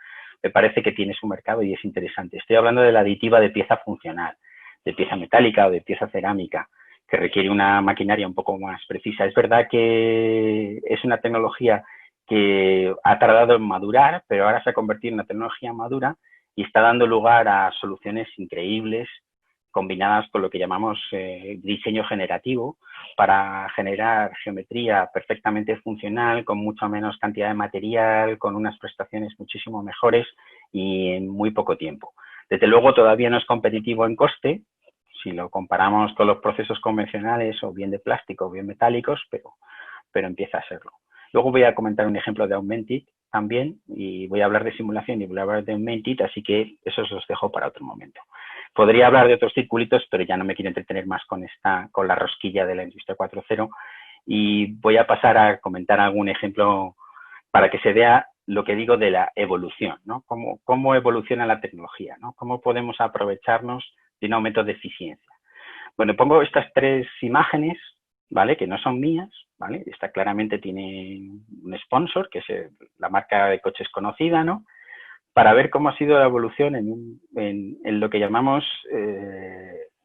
Me parece que tiene su mercado y es interesante. Estoy hablando de la aditiva de pieza funcional, de pieza metálica o de pieza cerámica, que requiere una maquinaria un poco más precisa. Es verdad que es una tecnología que ha tardado en madurar, pero ahora se ha convertido en una tecnología madura y está dando lugar a soluciones increíbles combinadas con lo que llamamos diseño generativo, para generar geometría perfectamente funcional, con mucha menos cantidad de material, con unas prestaciones muchísimo mejores y en muy poco tiempo. Desde luego todavía no es competitivo en coste, si lo comparamos con los procesos convencionales o bien de plástico o bien metálicos, pero empieza a serlo. Luego voy a comentar un ejemplo de Augmented también, y voy a hablar de simulación y voy a hablar de Augmented, así que eso os los dejo para otro momento. Podría hablar de otros circulitos, pero ya no me quiero entretener más con la rosquilla de la industria 4.0 y voy a pasar a comentar algún ejemplo para que se vea lo que digo de la evolución, ¿no? Cómo evoluciona la tecnología, ¿no? Cómo podemos aprovecharnos de un aumento de eficiencia. Bueno, pongo estas 3 imágenes, ¿vale? Que no son mías, ¿vale? Esta claramente tiene un sponsor, que es la marca de coches conocida, ¿no? Para ver cómo ha sido la evolución en lo que llamamos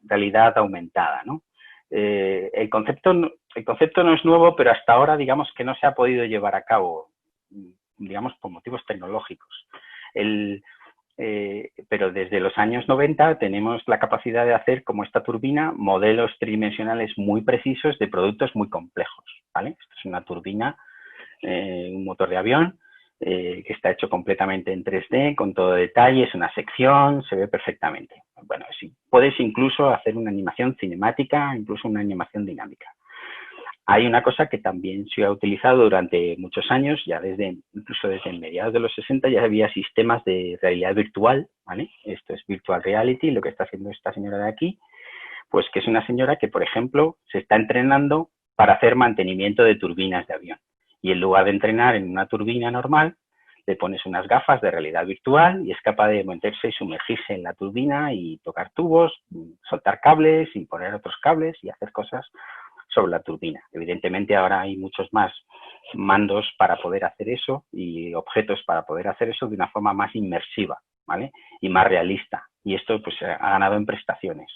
realidad aumentada, ¿no? El concepto no es nuevo, pero hasta ahora digamos que no se ha podido llevar a cabo, digamos, por motivos tecnológicos. Pero desde los años 90 tenemos la capacidad de hacer, como esta turbina, modelos tridimensionales muy precisos de productos muy complejos, ¿vale? Esto es una turbina, un motor de avión, que está hecho completamente en 3D, con todo detalle, es una sección, se ve perfectamente. Bueno, sí, puedes incluso hacer una animación cinemática, incluso una animación dinámica. Hay una cosa que también se ha utilizado durante muchos años, ya incluso desde mediados de los 60 ya había sistemas de realidad virtual, ¿vale? Esto es virtual reality, lo que está haciendo esta señora de aquí, pues que es una señora que, por ejemplo, se está entrenando para hacer mantenimiento de turbinas de avión. Y en lugar de entrenar en una turbina normal, le pones unas gafas de realidad virtual y es capaz de meterse y sumergirse en la turbina y tocar tubos, soltar cables y poner otros cables y hacer cosas sobre la turbina. Evidentemente ahora hay muchos más mandos para poder hacer eso y objetos para poder hacer eso de una forma más inmersiva, ¿vale? Y más realista. Y esto pues ha ganado en prestaciones.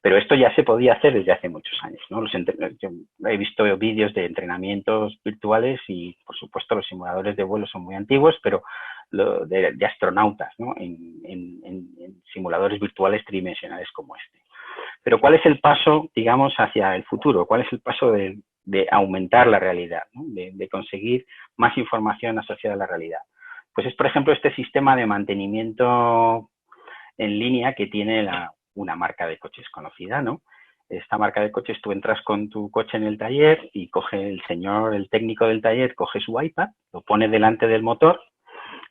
Pero esto ya se podía hacer desde hace muchos años, ¿no? Yo he visto vídeos de entrenamientos virtuales y, por supuesto, los simuladores de vuelo son muy antiguos, pero de astronautas, ¿no? En simuladores virtuales tridimensionales como este. Pero ¿cuál es el paso, digamos, hacia el futuro? ¿Cuál es el paso de aumentar la realidad, ¿no? De conseguir más información asociada a la realidad? Pues es, por ejemplo, este sistema de mantenimiento en línea que tiene una marca de coches conocida, ¿no? Esta marca de coches, tú entras con tu coche en el taller y coge el técnico del taller, coge su iPad, lo pone delante del motor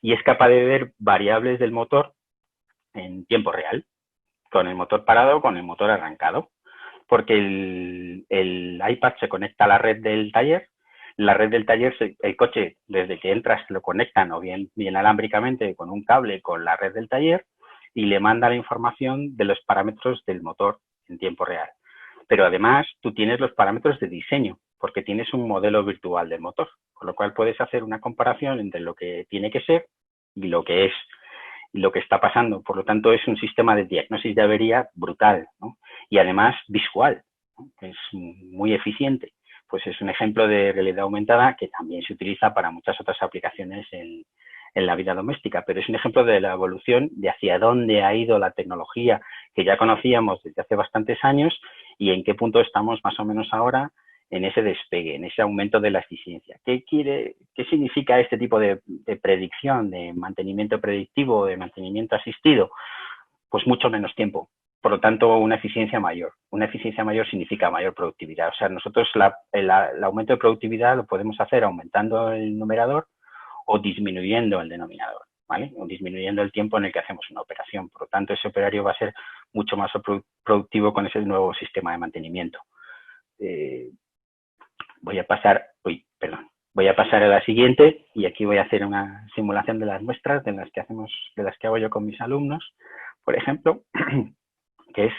y es capaz de ver variables del motor en tiempo real, con el motor parado o con el motor arrancado, porque el iPad se conecta a la red del taller. La red del taller, el coche, desde que entras, lo conectan o bien alámbricamente con un cable con la red del taller y le manda la información de los parámetros del motor en tiempo real. Pero además tú tienes los parámetros de diseño, porque tienes un modelo virtual del motor, con lo cual puedes hacer una comparación entre lo que tiene que ser y lo que es y lo que está pasando. Por lo tanto, es un sistema de diagnosis de avería brutal, ¿no? Y además visual, ¿no? Es muy eficiente. Pues es un ejemplo de realidad aumentada que también se utiliza para muchas otras aplicaciones en la vida doméstica, pero es un ejemplo de la evolución de hacia dónde ha ido la tecnología que ya conocíamos desde hace bastantes años y en qué punto estamos más o menos ahora en ese despegue, en ese aumento de la eficiencia. ¿Qué significa este tipo de predicción, de mantenimiento predictivo, de mantenimiento asistido? Pues mucho menos tiempo. Por lo tanto, una eficiencia mayor. Una eficiencia mayor significa mayor productividad. O sea, nosotros el aumento de productividad lo podemos hacer aumentando el numerador o disminuyendo el denominador, ¿vale? O disminuyendo el tiempo en el que hacemos una operación. Por lo tanto, ese operario va a ser mucho más productivo con ese nuevo sistema de mantenimiento. Voy a pasar a la siguiente y aquí voy a hacer una simulación de las muestras de las que hago yo con mis alumnos, por ejemplo, que es,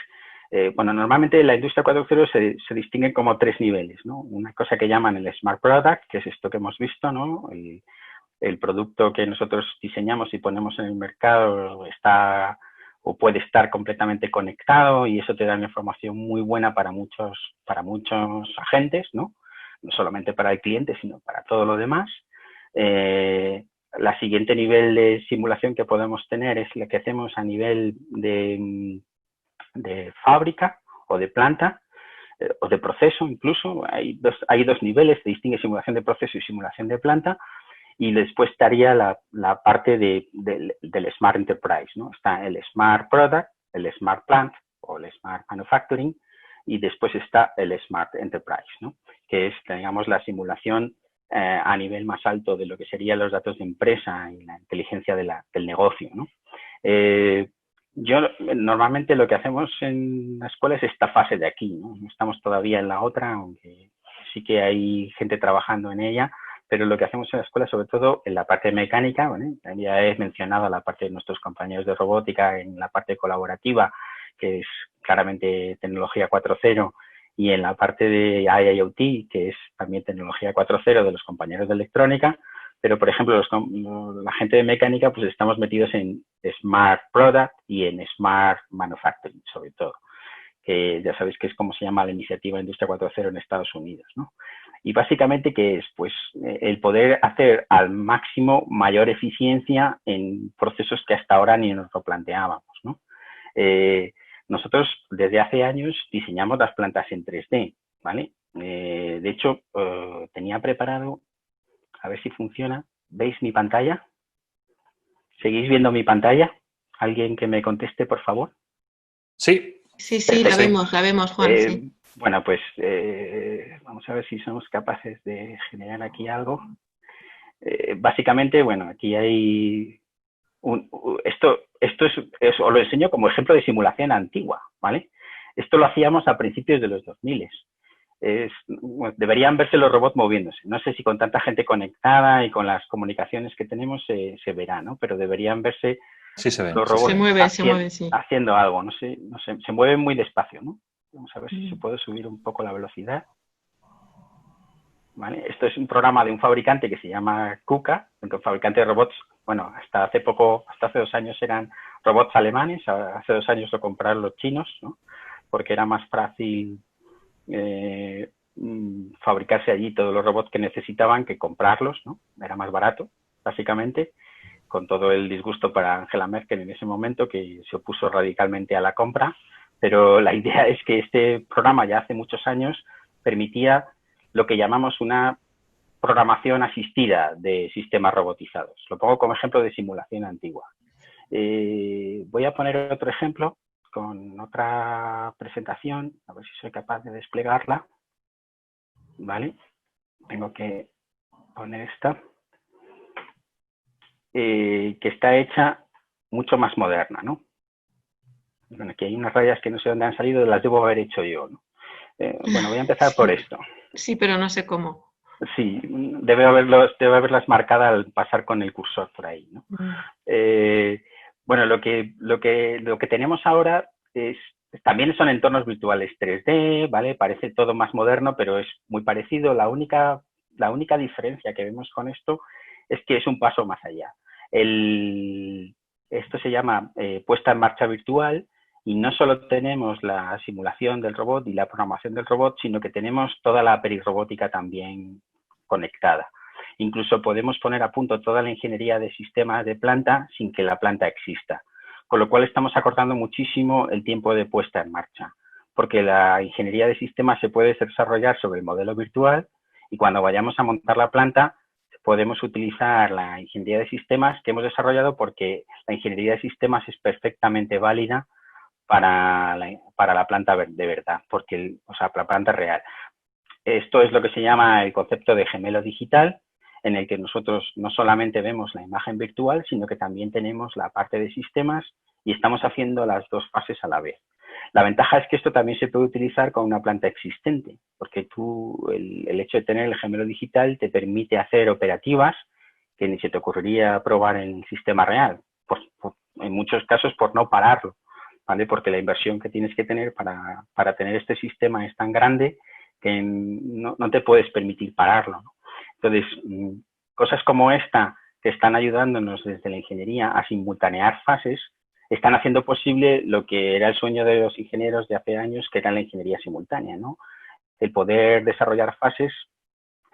normalmente en la industria 4.0 se distinguen como 3 niveles, ¿no? Una cosa que llaman el Smart Product, que es esto que hemos visto, ¿no? El producto que nosotros diseñamos y ponemos en el mercado está o puede estar completamente conectado y eso te da una información muy buena para muchos agentes, ¿no? No solamente para el cliente, sino para todo lo demás. La siguiente nivel de simulación que podemos tener es la que hacemos a nivel de fábrica o de planta o de proceso incluso. Hay dos niveles, se distingue simulación de proceso y simulación de planta. Y después estaría la parte del Smart Enterprise, ¿no? Está el Smart Product, el Smart Plant o el Smart Manufacturing y después está el Smart Enterprise, ¿no? Que es, digamos, la simulación a nivel más alto de lo que serían los datos de empresa y la inteligencia del negocio, ¿no? Yo normalmente lo que hacemos en la escuela es esta fase de aquí, ¿no? No estamos todavía en la otra, aunque sí que hay gente trabajando en ella, pero lo que hacemos en la escuela, sobre todo en la parte mecánica, bueno, ya he mencionado la parte de nuestros compañeros de robótica, en la parte colaborativa, que es claramente tecnología 4.0, y en la parte de IIoT, que es también tecnología 4.0 de los compañeros de electrónica, pero por ejemplo la gente de mecánica pues estamos metidos en Smart Product y en Smart Manufacturing sobre todo, que ya sabéis que es como se llama la iniciativa Industria 4.0 en Estados Unidos, ¿no? Y básicamente que es pues el poder hacer al máximo mayor eficiencia en procesos que hasta ahora ni nos lo planteábamos, ¿no? Nosotros desde hace años diseñamos las plantas en 3D, ¿vale? De hecho, tenía preparado, a ver si funciona. ¿Veis mi pantalla? ¿Seguís viendo mi pantalla? ¿Alguien que me conteste, por favor? Sí. Sí, sí, Perfecto. la vemos, Juan, sí. Bueno, pues vamos a ver si somos capaces de generar aquí algo. Básicamente, bueno, aquí hay esto os lo enseño como ejemplo de simulación antigua, ¿vale? Esto lo hacíamos a principios de los 2000. Bueno, deberían verse los robots moviéndose. No sé si con tanta gente conectada y con las comunicaciones que tenemos se verá, ¿no? Pero deberían verse Sí se ven. los robots Se mueven, sí. haciendo algo. No sé, se mueven muy despacio, ¿no? Vamos a ver si se puede subir un poco la velocidad. ¿Vale? Esto es un programa de un fabricante que se llama KUKA, un fabricante de robots. Bueno, hasta hace 2 años eran robots alemanes, hace 2 años lo compraron los chinos, ¿no? Porque era más fácil fabricarse allí todos los robots que necesitaban que comprarlos, ¿no? Era más barato, básicamente, con todo el disgusto para Angela Merkel en ese momento, que se opuso radicalmente a la compra. Pero la idea es que este programa ya hace muchos años permitía lo que llamamos una programación asistida de sistemas robotizados. Lo pongo como ejemplo de simulación antigua. Voy a poner otro ejemplo con otra presentación, a ver si soy capaz de desplegarla. ¿Vale? Tengo que poner esta, que está hecha mucho más moderna, ¿no? Bueno, aquí hay unas rayas que no sé dónde han salido, las debo haber hecho yo, ¿no? Bueno, voy a empezar por esto. Sí, pero no sé cómo. Sí, debe haberlas marcadas al pasar con el cursor por ahí, ¿no? Bueno, lo que tenemos ahora también son entornos virtuales 3D, ¿vale? Parece todo más moderno, pero es muy parecido. La única diferencia que vemos con esto es que es un paso más allá. Esto se llama puesta en marcha virtual, y no solo tenemos la simulación del robot y la programación del robot, sino que tenemos toda la perirrobótica también conectada. Incluso podemos poner a punto toda la ingeniería de sistemas de planta sin que la planta exista. Con lo cual estamos acortando muchísimo el tiempo de puesta en marcha, porque la ingeniería de sistemas se puede desarrollar sobre el modelo virtual, y cuando vayamos a montar la planta podemos utilizar la ingeniería de sistemas que hemos desarrollado, porque la ingeniería de sistemas es perfectamente válida para la planta de verdad, o sea, para la planta real. Esto es lo que se llama el concepto de gemelo digital, en el que nosotros no solamente vemos la imagen virtual, sino que también tenemos la parte de sistemas y estamos haciendo las dos fases a la vez. La ventaja es que esto también se puede utilizar con una planta existente, porque el hecho de tener el gemelo digital te permite hacer operativas que ni se te ocurriría probar en el sistema real, en muchos casos por no pararlo, ¿vale? Porque la inversión que tienes que tener para tener este sistema es tan grande que no te puedes permitir pararlo, ¿no? Entonces, cosas como esta, que están ayudándonos desde la ingeniería a simultanear fases, están haciendo posible lo que era el sueño de los ingenieros de hace años, que era la ingeniería simultánea, ¿no? El poder desarrollar fases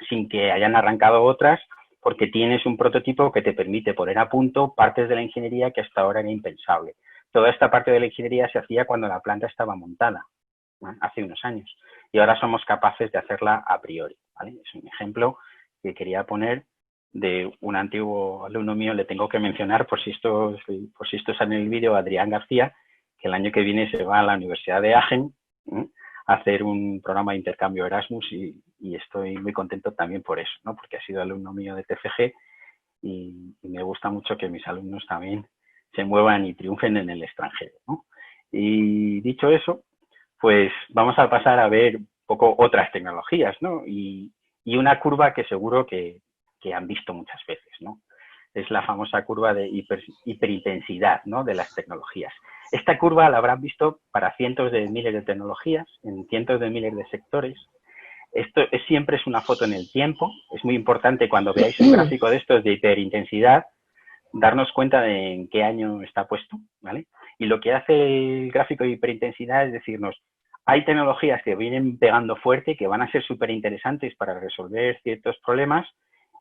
sin que hayan arrancado otras, porque tienes un prototipo que te permite poner a punto partes de la ingeniería que hasta ahora era impensable. Toda esta parte de la ingeniería se hacía cuando la planta estaba montada, ¿no? Hace unos años, y ahora somos capaces de hacerla a priori, ¿vale? Es un ejemplo que quería poner de un antiguo alumno mío. Le tengo que mencionar, por si esto sale en el vídeo, Adrián García, que el año que viene se va a la Universidad de Aachen, ¿eh?, a hacer un programa de intercambio Erasmus, y estoy muy contento también por eso, ¿no? Porque ha sido alumno mío de TFG, y me gusta mucho que mis alumnos también se muevan y triunfen en el extranjero, ¿no? Y dicho eso, pues vamos a pasar a ver un poco otras tecnologías, ¿no? Y una curva que seguro que han visto muchas veces, ¿no? Es la famosa curva de hiperintensidad, ¿no? De las tecnologías. Esta curva la habrán visto para cientos de miles de tecnologías, en cientos de miles de sectores. Esto siempre es una foto en el tiempo. Es muy importante cuando veáis un gráfico de estos de hiperintensidad, darnos cuenta de en qué año está puesto, ¿vale? Y lo que hace el gráfico de hiperintensidad es decirnos, hay tecnologías que vienen pegando fuerte, que van a ser súper interesantes para resolver ciertos problemas,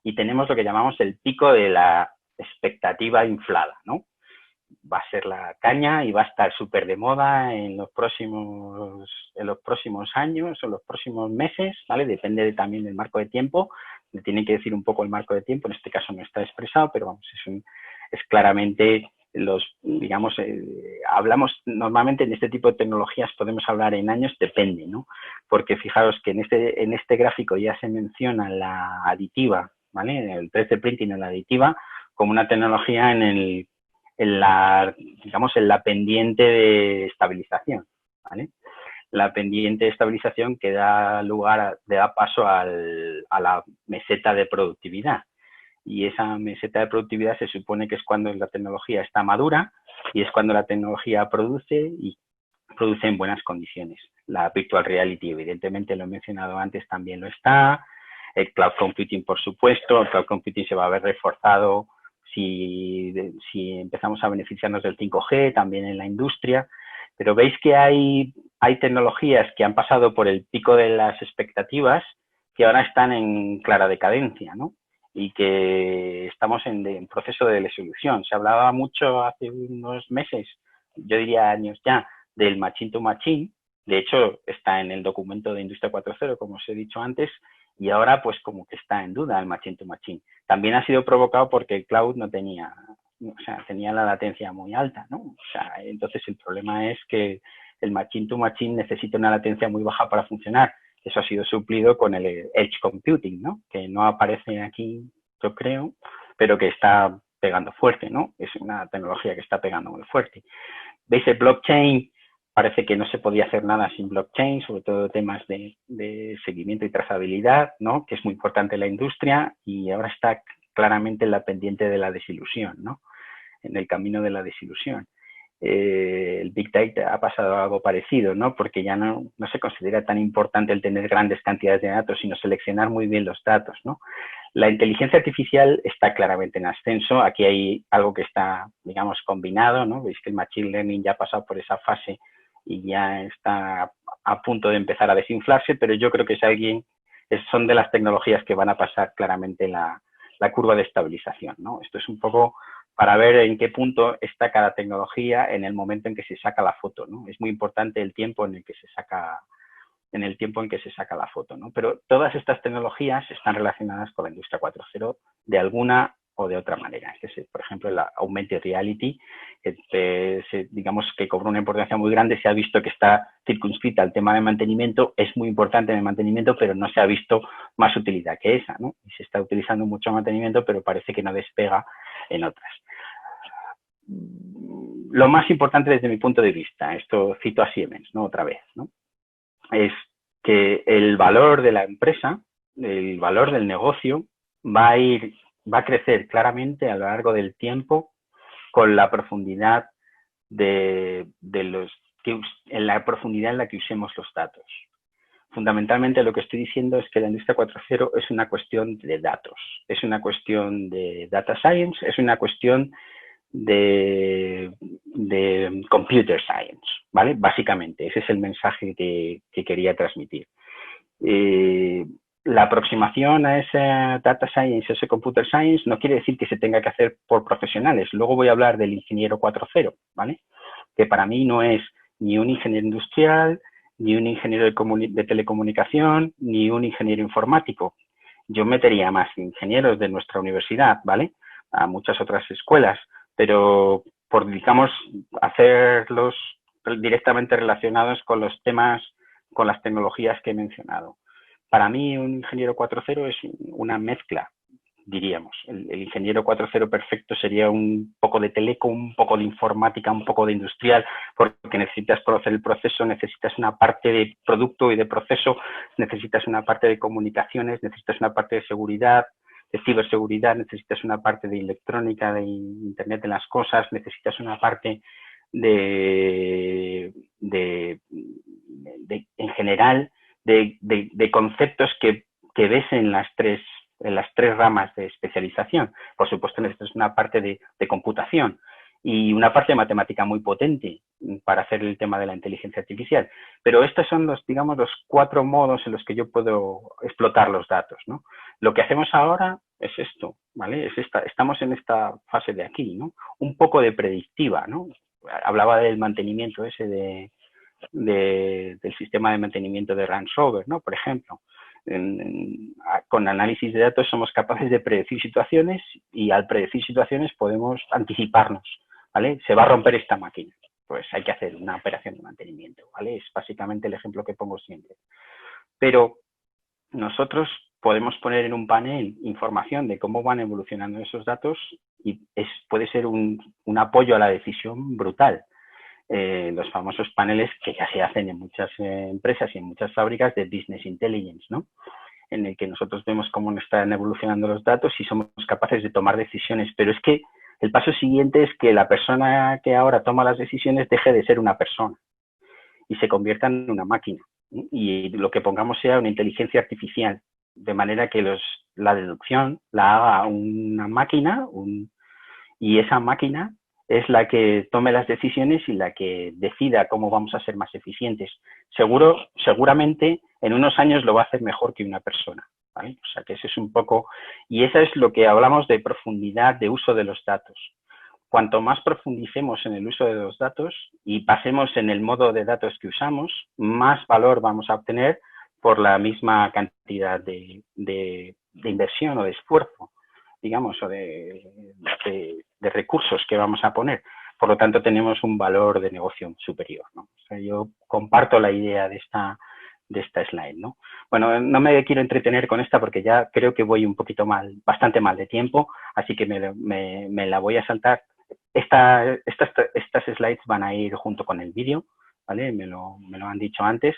y tenemos lo que llamamos el pico de la expectativa inflada, ¿no? Va a ser la caña y va a estar súper de moda en los próximos años o los próximos meses, ¿vale? Depende también del marco de tiempo. Le tienen que decir un poco el marco de tiempo, en este caso no está expresado, pero vamos, es claramente digamos, hablamos normalmente en este tipo de tecnologías, podemos hablar en años, depende, ¿no? Porque fijaros que en este gráfico ya se menciona la aditiva, ¿vale? El 3D printing en la aditiva como una tecnología en la pendiente de estabilización, ¿vale? La pendiente de estabilización que da paso a la meseta de productividad. Y esa meseta de productividad se supone que es cuando la tecnología está madura y es cuando la tecnología produce y produce en buenas condiciones. La virtual reality, evidentemente, lo he mencionado antes, también lo está. El cloud computing, por supuesto. El cloud computing se va a ver reforzado si empezamos a beneficiarnos del 5G, también en la industria. Pero veis que hay tecnologías que han pasado por el pico de las expectativas que ahora están en clara decadencia, ¿no? Y que estamos en proceso de resolución. Se hablaba mucho hace unos meses, yo diría años ya, del machine to machine. De hecho, está en el documento de Industria 4.0, como os he dicho antes, y ahora pues como que está en duda el machine to machine. También ha sido provocado porque el cloud no tenía, o sea, tenía la latencia muy alta, ¿no? O sea, entonces el problema es que el machine to machine necesita una latencia muy baja para funcionar. Eso ha sido suplido con el edge computing, ¿no? Que no aparece aquí, yo creo, pero que está pegando fuerte, ¿no? Es una tecnología que está pegando muy fuerte. ¿Veis el blockchain? Parece que no se podía hacer nada sin blockchain, sobre todo temas de seguimiento y trazabilidad, ¿no? Que es muy importante en la industria y ahora está claramente en la pendiente de la desilusión, ¿no? En el camino de la desilusión. El Big Data ha pasado algo parecido, ¿no? Porque ya no se considera tan importante el tener grandes cantidades de datos, sino seleccionar muy bien los datos, ¿no? La inteligencia artificial está claramente en ascenso. Aquí hay algo que está, digamos, combinado, ¿no? Veis que el Machine Learning ya ha pasado por esa fase y ya está a punto de empezar a desinflarse, pero yo creo que son de las tecnologías que van a pasar claramente la curva de estabilización, ¿no? Esto es un poco para ver en qué punto está cada tecnología en el momento en que se saca la foto, ¿no? Es muy importante el tiempo en el que se saca la foto, ¿no? Pero todas estas tecnologías están relacionadas con la industria 4.0 de alguna o de otra manera. Por ejemplo, la augmented reality, digamos que cobra una importancia muy grande. Se ha visto que está circunscrita al tema de mantenimiento, es muy importante en el mantenimiento, pero no se ha visto más utilidad que esa, ¿no? Y se está utilizando mucho mantenimiento, pero parece que no despega en otras. Lo más importante desde mi punto de vista, esto cito a Siemens, ¿no? Otra vez, ¿no? Es que el valor de la empresa, el valor del negocio va a crecer claramente a lo largo del tiempo con la profundidad en la profundidad en la que usemos los datos. Fundamentalmente lo que estoy diciendo es que la industria 4.0 es una cuestión de datos, es una cuestión de data science, es una cuestión de computer science, ¿vale? Básicamente, ese es el mensaje que quería transmitir. La aproximación a esa data science, a ese computer science, no quiere decir que se tenga que hacer por profesionales. Luego voy a hablar del ingeniero 4.0, ¿vale? Que para mí no es ni un ingeniero industrial, ni un ingeniero de telecomunicación, ni un ingeniero informático. Yo metería más ingenieros de nuestra universidad, ¿vale? A muchas otras escuelas, pero por, digamos, hacerlos directamente relacionados con los temas, con las tecnologías que he mencionado. Para mí, un ingeniero 4.0 es una mezcla diríamos. El ingeniero 4.0 perfecto sería un poco de teleco, un poco de informática, un poco de industrial, porque necesitas conocer el proceso, necesitas una parte de producto y de proceso, necesitas una parte de comunicaciones, necesitas una parte de seguridad, de ciberseguridad, necesitas una parte de electrónica, de Internet de las cosas, necesitas una parte en general, de conceptos que ves en las tres ramas de especialización. Por supuesto, necesitas una parte de computación y una parte de matemática muy potente para hacer el tema de la inteligencia artificial. Pero estos son los 4 modos en los que yo puedo explotar los datos, ¿no? Lo que hacemos ahora es esto, ¿vale? Estamos en esta fase de aquí, ¿no? Un poco de predictiva, ¿no? Hablaba del mantenimiento ese del sistema de mantenimiento de Range Rover, ¿no? Por ejemplo. Con análisis de datos somos capaces de predecir situaciones y al predecir situaciones podemos anticiparnos, ¿vale? Se va a romper esta máquina, pues hay que hacer una operación de mantenimiento, ¿vale? Es básicamente el ejemplo que pongo siempre. Pero nosotros podemos poner en un panel información de cómo van evolucionando esos datos y puede ser un apoyo a la decisión brutal. Los famosos paneles que ya se hacen en muchas empresas y en muchas fábricas de Business Intelligence, ¿no? En el que nosotros vemos cómo están evolucionando los datos y somos capaces de tomar decisiones. Pero es que el paso siguiente es que la persona que ahora toma las decisiones deje de ser una persona y se convierta en una máquina. Y lo que pongamos sea una inteligencia artificial, de manera que la deducción la haga una máquina y esa máquina es la que tome las decisiones y la que decida cómo vamos a ser más eficientes. Seguramente en unos años lo va a hacer mejor que una persona, ¿vale? O sea que ese es un poco, y eso es lo que hablamos de profundidad de uso de los datos. Cuanto más profundicemos en el uso de los datos y pasemos en el modo de datos que usamos, más valor vamos a obtener por la misma cantidad de inversión o de esfuerzo, digamos, o de recursos que vamos a poner. Por lo tanto, tenemos un valor de negocio superior, ¿no? O sea, yo comparto la idea de esta slide, ¿no? Bueno, no me quiero entretener con esta porque ya creo que voy un poquito bastante mal de tiempo, así que me la voy a saltar. Estas slides van a ir junto con el vídeo, ¿vale? Me lo han dicho antes.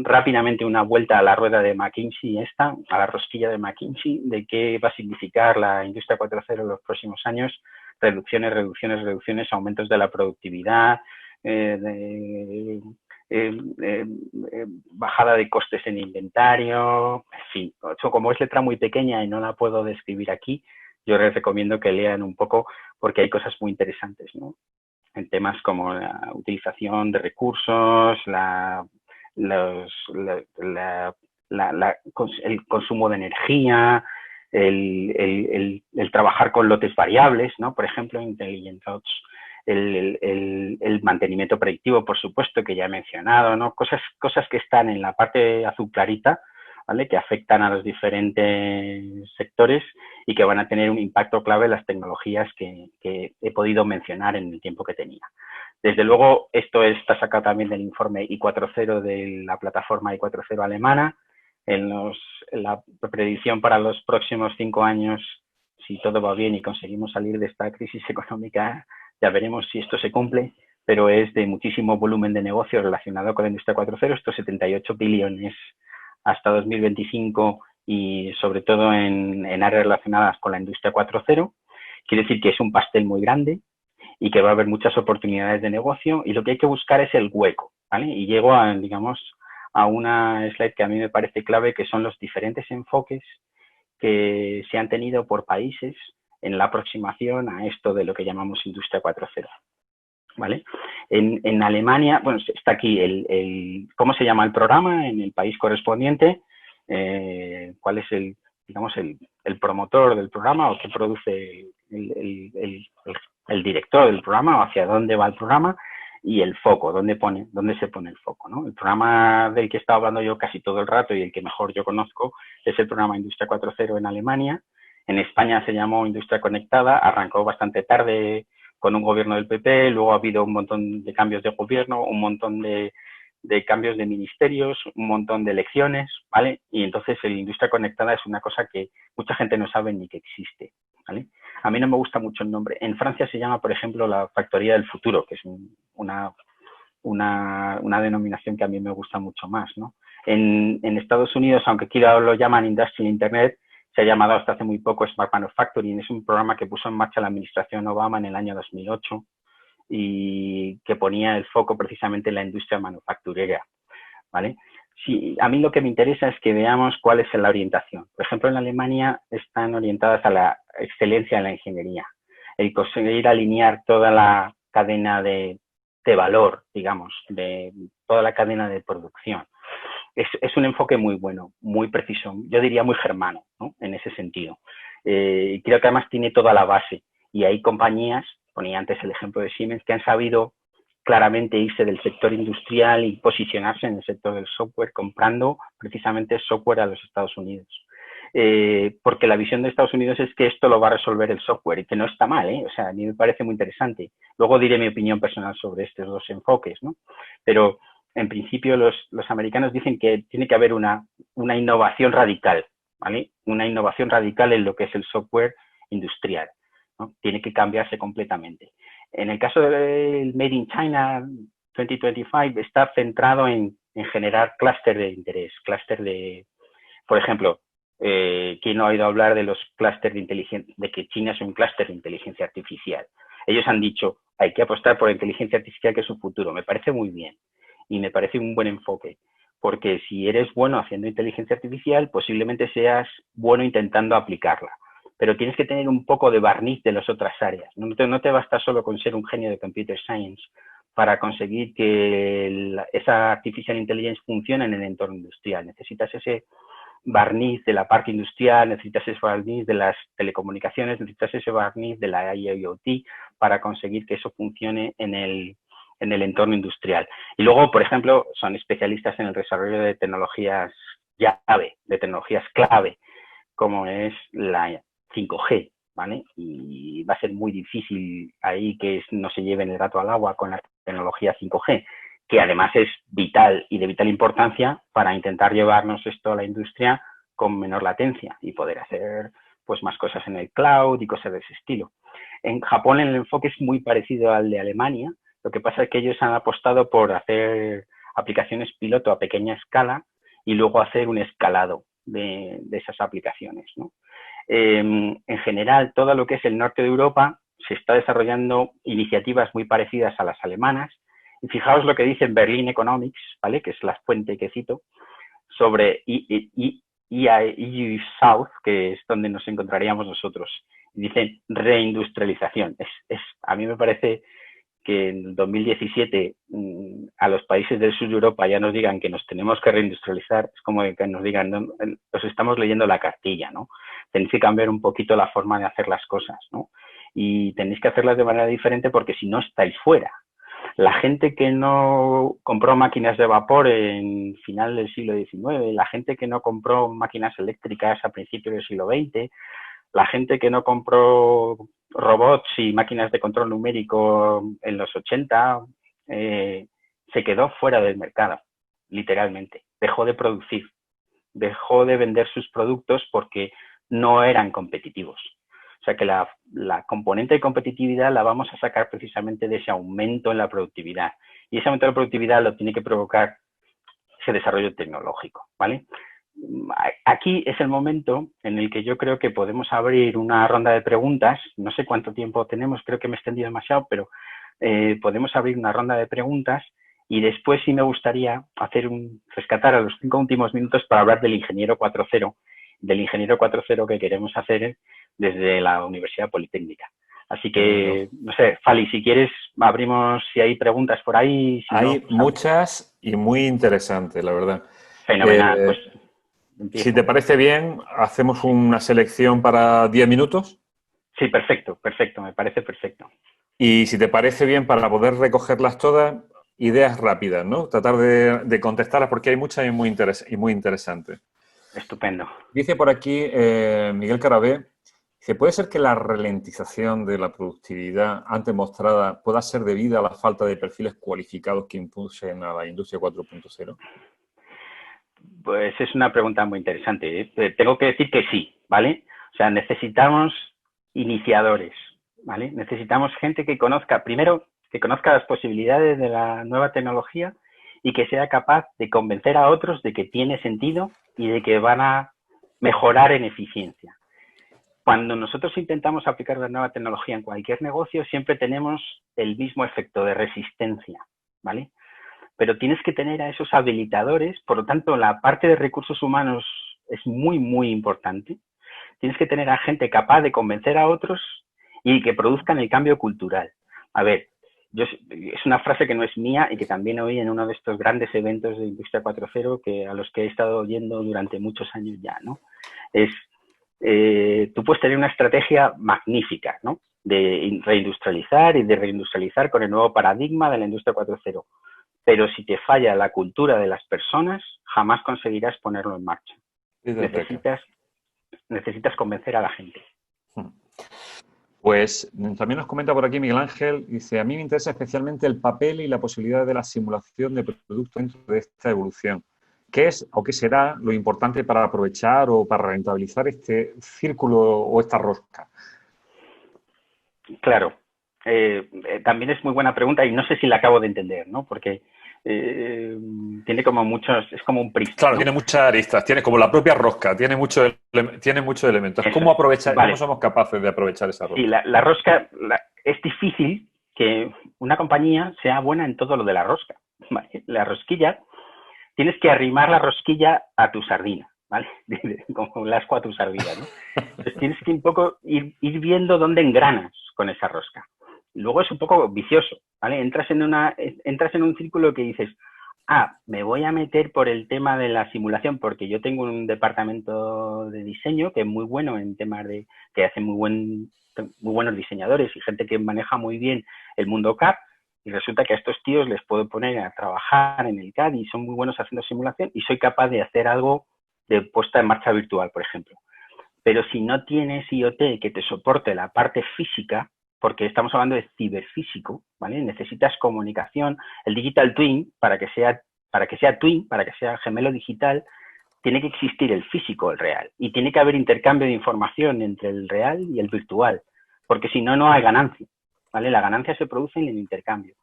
Rápidamente una vuelta a la rueda de McKinsey a la rosquilla de McKinsey, de qué va a significar la industria 4.0 en los próximos años: reducciones, aumentos de la productividad, bajada de costes en inventario, en fin. Como es letra muy pequeña y no la puedo describir aquí, yo les recomiendo que lean un poco porque hay cosas muy interesantes, ¿no? En temas como la utilización de recursos, el consumo de energía, el trabajar con lotes variables, ¿no? Por ejemplo, Intelligent Lots, el mantenimiento predictivo, por supuesto, que ya he mencionado, ¿no? Cosas que están en la parte azul clarita, ¿vale? Que afectan a los diferentes sectores y que van a tener un impacto clave en las tecnologías que he podido mencionar en el tiempo que tenía. Desde luego, esto está sacado también del informe I4.0 de la plataforma I4.0 alemana. En la predicción para los próximos 5 años, si todo va bien y conseguimos salir de esta crisis económica, ya veremos si esto se cumple, pero es de muchísimo volumen de negocio relacionado con la industria 4.0, estos 78 billones hasta 2025 y sobre todo en áreas relacionadas con la industria 4.0. Quiere decir que es un pastel muy grande y que va a haber muchas oportunidades de negocio y lo que hay que buscar es el hueco, ¿vale? Y llego a una slide que a mí me parece clave, que son los diferentes enfoques que se han tenido por países en la aproximación a esto de lo que llamamos industria 4.0. ¿Vale? En Alemania, bueno, está aquí cómo se llama el programa en el país correspondiente, cuál es el promotor del programa o qué produce el director del programa o hacia dónde va el programa y el foco, dónde se pone el foco, ¿no? El programa del que he estado hablando yo casi todo el rato y el que mejor yo conozco es el programa Industria 4.0 en Alemania. En España se llamó Industria Conectada, arrancó bastante tarde con un gobierno del PP, luego ha habido un montón de cambios de gobierno, un montón de de cambios de ministerios, un montón de elecciones, ¿vale? Y entonces la industria conectada es una cosa que mucha gente no sabe ni que existe, ¿vale? A mí no me gusta mucho el nombre. En Francia se llama, por ejemplo, la factoría del futuro, que es una denominación que a mí me gusta mucho más, ¿no? En Estados Unidos, aunque aquí lo llaman Industrial Internet, se ha llamado hasta hace muy poco Smart Manufacturing. Es un programa que puso en marcha la administración Obama en el año 2008 y que ponía el foco precisamente en la industria manufacturera, ¿vale? Sí, a mí lo que me interesa es que veamos cuál es la orientación. Por ejemplo, en Alemania están orientadas a la excelencia en la ingeniería, el conseguir alinear toda la cadena de valor, digamos, de toda la cadena de producción. Es un enfoque muy bueno, muy preciso, yo diría muy germano, ¿no? En ese sentido. Creo que además tiene toda la base y hay compañías, ponía antes el ejemplo de Siemens, que han sabido claramente irse del sector industrial y posicionarse en el sector del software, comprando precisamente software a los Estados Unidos. Porque la visión de Estados Unidos es que esto lo va a resolver el software y que no está mal, ¿eh? O sea, a mí me parece muy interesante. Luego diré mi opinión personal sobre estos dos enfoques, ¿no? Pero en principio los americanos dicen que tiene que haber una innovación radical, ¿vale? Una innovación radical en lo que es el software industrial, ¿no? Tiene que cambiarse completamente. En el caso del Made in China 2025 está centrado en generar clúster de interés, clúster de, por ejemplo, ¿quién no ha oído hablar de los clústeres de inteligencia, de que China es un clúster de inteligencia artificial? Ellos han dicho, hay que apostar por la inteligencia artificial, que es su futuro. Me parece muy bien y me parece un buen enfoque, porque si eres bueno haciendo inteligencia artificial, posiblemente seas bueno intentando aplicarla, pero tienes que tener un poco de barniz de las otras áreas. No te basta solo con ser un genio de computer science para conseguir que esa artificial intelligence funcione en el entorno industrial. Necesitas ese barniz de la parte industrial, necesitas ese barniz de las telecomunicaciones, necesitas ese barniz de la IoT para conseguir que eso funcione en el entorno industrial. Y luego, por ejemplo, son especialistas en el desarrollo de tecnologías llave, de tecnologías clave, como es la 5G, ¿vale? Y va a ser muy difícil ahí que no se lleven el gato al agua con la tecnología 5G, que además es vital y de vital importancia para intentar llevarnos esto a la industria con menor latencia y poder hacer pues más cosas en el cloud y cosas de ese estilo. En Japón el enfoque es muy parecido al de Alemania. Lo que pasa es que ellos han apostado por hacer aplicaciones piloto a pequeña escala y luego hacer un escalado de esas aplicaciones, ¿no? En general, todo lo que es el norte de Europa se está desarrollando iniciativas muy parecidas a las alemanas. Y fijaos lo que dice en Berlin Economics, ¿vale? Que es la fuente que cito, sobre EU South, que es donde nos encontraríamos nosotros. Dicen reindustrialización. A mí me parece que en 2017 a los países del sur de Europa ya nos digan que nos tenemos que reindustrializar, es como que nos digan, no, os estamos leyendo la cartilla, ¿no? Tenéis que cambiar un poquito la forma de hacer las cosas, ¿no? Y tenéis que hacerlas de manera diferente porque si no estáis fuera. La gente que no compró máquinas de vapor en final del siglo XIX, la gente que no compró máquinas eléctricas a principios del siglo XX, la gente que no compró robots y máquinas de control numérico en los 80, se quedó fuera del mercado, literalmente. Dejó de producir, dejó de vender sus productos porque no eran competitivos. O sea que la componente de competitividad la vamos a sacar precisamente de ese aumento en la productividad. Y ese aumento de la productividad lo tiene que provocar ese desarrollo tecnológico, ¿vale? Aquí es el momento en el que yo creo que podemos abrir una ronda de preguntas. No sé cuánto tiempo tenemos, creo que me he extendido demasiado, pero podemos abrir una ronda de preguntas y después sí me gustaría rescatar a los 5 últimos minutos para hablar del ingeniero 4.0, del ingeniero 4.0 que queremos hacer desde la Universidad Politécnica. Así que, no sé, Fali, si quieres, abrimos si hay preguntas por ahí. Si hay no, pues, muchas y muy interesantes, la verdad. Fenomenal, pues empiezo. Si te parece bien, hacemos una selección para 10 minutos. Sí, perfecto, me parece perfecto. Y si te parece bien, para poder recogerlas todas, ideas rápidas, ¿no? Tratar de contestarlas porque hay muchas y muy interesantes. Estupendo. Dice por aquí Miguel Carabé Dice, ¿puede ser que la ralentización de la productividad antes mostrada pueda ser debida a la falta de perfiles cualificados que impulsen a la industria 4.0? Pues es una pregunta muy interesante, ¿eh? Tengo que decir que sí, ¿vale? O sea, necesitamos iniciadores, ¿vale? Necesitamos gente que conozca, primero, que conozca las posibilidades de la nueva tecnología y que sea capaz de convencer a otros de que tiene sentido y de que van a mejorar en eficiencia. Cuando nosotros intentamos aplicar la nueva tecnología en cualquier negocio, siempre tenemos el mismo efecto de resistencia, ¿vale? Pero tienes que tener a esos habilitadores, por lo tanto, la parte de recursos humanos es muy, muy importante. Tienes que tener a gente capaz de convencer a otros y que produzcan el cambio cultural. A ver, es una frase que no es mía y que también oí en uno de estos grandes eventos de Industria 4.0 a los que he estado oyendo durante muchos años ya, ¿no? Tú puedes tener una estrategia magnífica, ¿no? De reindustrializar con el nuevo paradigma de la Industria 4.0. Pero si te falla la cultura de las personas, jamás conseguirás ponerlo en marcha. Necesitas convencer a la gente. Pues también nos comenta por aquí Miguel Ángel, dice, a mí me interesa especialmente el papel y la posibilidad de la simulación de producto dentro de esta evolución. ¿Qué es o qué será lo importante para aprovechar o para rentabilizar este círculo o esta rosca? Claro, también es muy buena pregunta y no sé si la acabo de entender, ¿no? Porque tiene como muchos, es como un prisma. Claro, ¿no? tiene muchas aristas, tiene como la propia rosca, tiene muchos elementos. Eso ¿Cómo aprovechar, vale. cómo somos capaces de aprovechar esa rosca? Sí, la rosca, es difícil que una compañía sea buena en todo lo de la rosca. ¿Vale? La rosquilla, tienes que arrimar la rosquilla a tu sardina, ¿vale? Como un asco a tu sardina, ¿no? Entonces tienes que un poco ir viendo dónde engranas con esa rosca. Luego es un poco vicioso, ¿vale? Entras en un círculo que dices, me voy a meter por el tema de la simulación porque yo tengo un departamento de diseño que es muy bueno en temas que hace muy buenos diseñadores y gente que maneja muy bien el mundo CAD, y resulta que a estos tíos les puedo poner a trabajar en el CAD y son muy buenos haciendo simulación y soy capaz de hacer algo de puesta en marcha virtual, por ejemplo. Pero si no tienes IoT que te soporte la parte física, porque estamos hablando de ciberfísico, ¿vale? Necesitas comunicación. El digital twin, para que sea twin, para que sea gemelo digital, tiene que existir el físico, el real. Y tiene que haber intercambio de información entre el real y el virtual, porque si no, no hay ganancia, ¿vale? La ganancia se produce en el intercambio.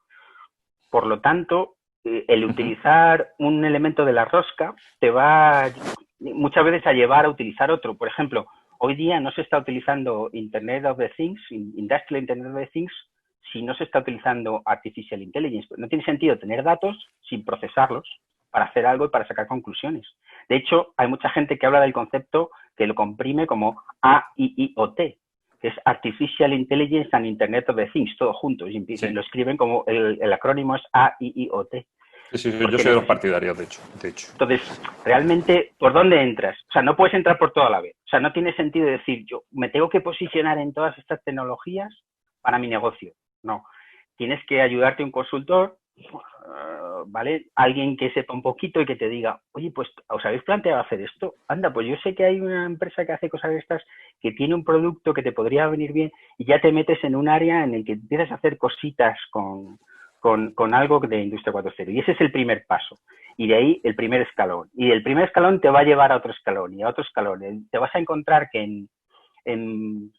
Por lo tanto, el utilizar un elemento de la rosca te va muchas veces a llevar a utilizar otro. Por ejemplo, hoy día no se está utilizando Internet of the Things, Industrial Internet of the Things, si no se está utilizando Artificial Intelligence. No tiene sentido tener datos sin procesarlos para hacer algo y para sacar conclusiones. De hecho, hay mucha gente que habla del concepto que lo comprime como AIIoT, que es Artificial Intelligence and Internet of the Things, todo junto. Y lo escriben como el acrónimo es AIIoT. Sí, yo soy de los partidarios, de hecho. Entonces, realmente, ¿por dónde entras? O sea, no puedes entrar por toda la vez. O sea, no tiene sentido decir, yo me tengo que posicionar en todas estas tecnologías para mi negocio. No. Tienes que ayudarte un consultor, ¿vale? Alguien que sepa un poquito y que te diga, oye, pues, ¿os habéis planteado hacer esto? Anda, pues yo sé que hay una empresa que hace cosas de estas, que tiene un producto que te podría venir bien y ya te metes en un área en el que empiezas a hacer cositas con algo de Industria 4.0. Y ese es el primer paso. Y de ahí el primer escalón. Y el primer escalón te va a llevar a otro escalón y a otro escalón. Te vas a encontrar que en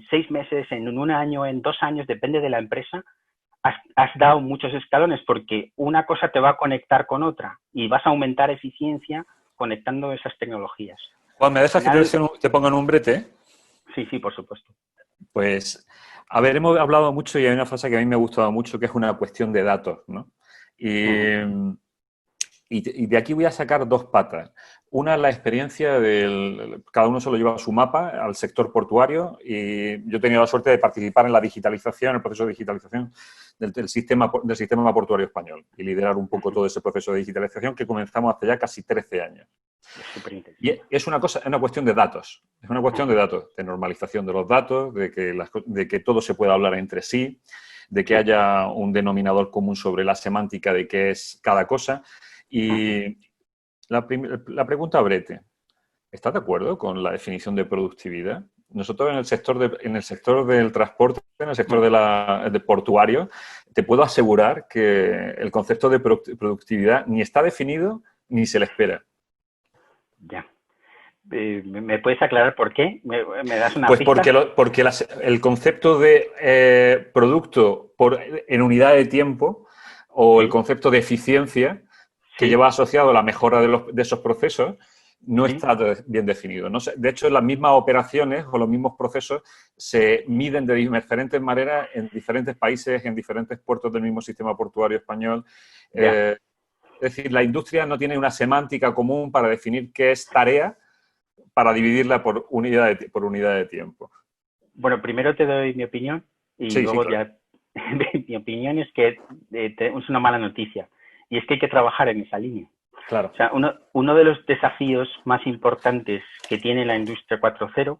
6 meses, en un año, en 2 años, depende de la empresa, has dado muchos escalones porque una cosa te va a conectar con otra y vas a aumentar eficiencia conectando esas tecnologías. Juan, ¿me dejas que te ponga en un brete? Sí, por supuesto. Pues, a ver, hemos hablado mucho y hay una frase que a mí me ha gustado mucho, que es una cuestión de datos, ¿no? Y de aquí voy a sacar 2 patas. Una es la experiencia cada uno se lo lleva a su mapa, al sector portuario, y yo he tenido la suerte de participar en la digitalización, el proceso de digitalización del sistema portuario español y liderar un poco todo ese proceso de digitalización que comenzamos hace ya casi 13 años. Y es una cuestión de datos, es una cuestión de datos, de normalización de los datos, de que todo se pueda hablar entre sí, de que haya un denominador común sobre la semántica de qué es cada cosa. Y la pregunta a Brete, ¿estás de acuerdo con la definición de productividad? Nosotros en el sector del transporte, en el sector de portuario, te puedo asegurar que el concepto de productividad ni está definido ni se le espera. Ya. ¿Me puedes aclarar por qué? ¿Me das una Pues pista? porque el concepto de producto en unidad de tiempo o el Sí, concepto de eficiencia que sí, lleva asociado la mejora de esos procesos no sí. está bien definido. No sé, de hecho, las mismas operaciones o los mismos procesos se miden de diferentes maneras en diferentes países, en diferentes puertos del mismo sistema portuario español. Ya. Es decir, la industria no tiene una semántica común para definir qué es tarea para dividirla por unidad de tiempo. Bueno, primero te doy mi opinión y Sí, sí, luego claro. ya mi opinión es que es una mala noticia y es que hay que trabajar en esa línea. Claro. O sea, uno de los desafíos más importantes que tiene la industria 4.0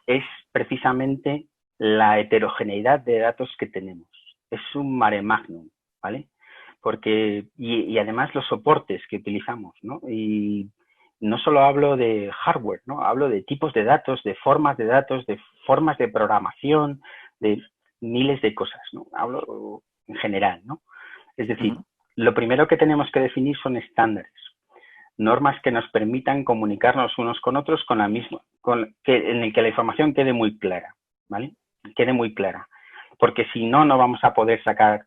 es precisamente la heterogeneidad de datos que tenemos. Es un mare magnum, ¿vale? Porque, y además los soportes que utilizamos, ¿no? Y no solo hablo de hardware, ¿no? Hablo de tipos de datos, de formas de programación, de miles de cosas, ¿no? Hablo en general, ¿no? Es decir, Uh-huh. lo primero que tenemos que definir son estándares, normas que nos permitan comunicarnos unos con otros con la misma, en el que la información quede muy clara, ¿vale? Quede muy clara. Porque si no, no vamos a poder sacar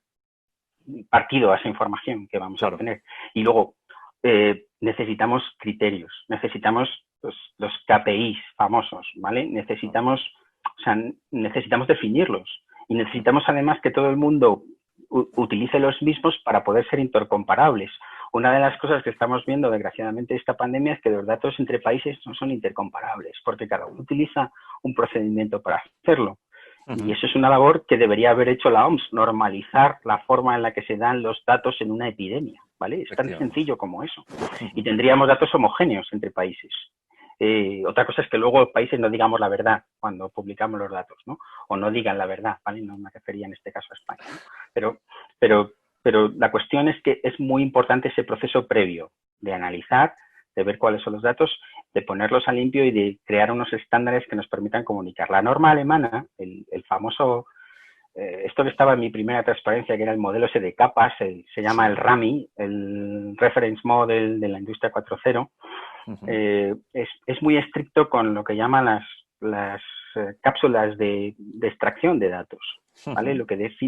partido a esa información que vamos a Claro. obtener. Y luego, necesitamos criterios, necesitamos los KPIs famosos, ¿vale? Necesitamos definirlos y necesitamos además que todo el mundo utilice los mismos para poder ser intercomparables. Una de las cosas que estamos viendo, desgraciadamente, de esta pandemia es que los datos entre países no son intercomparables, porque cada uno utiliza un procedimiento para hacerlo. Y Uh-huh. eso es una labor que debería haber hecho la OMS, normalizar la forma en la que se dan los datos en una epidemia, ¿vale? Es tan Efectivamente. sencillo como eso. Y Uh-huh. tendríamos datos homogéneos entre países. Otra cosa es que luego los países no digamos la verdad cuando publicamos los datos, ¿no? O no digan la verdad, ¿vale? No me refería en este caso a España, ¿no? Pero, pero la cuestión es que es muy importante ese proceso previo de analizar, de ver cuáles son los datos, de ponerlos a limpio y de crear unos estándares que nos permitan comunicar. La norma alemana, el famoso, esto que estaba en mi primera transparencia, que era el modelo ese de capas, se llama Sí. el RAMI, el Reference Model de la industria 4.0, Uh-huh. es muy estricto con lo que llaman las cápsulas de extracción de datos, ¿vale? Uh-huh.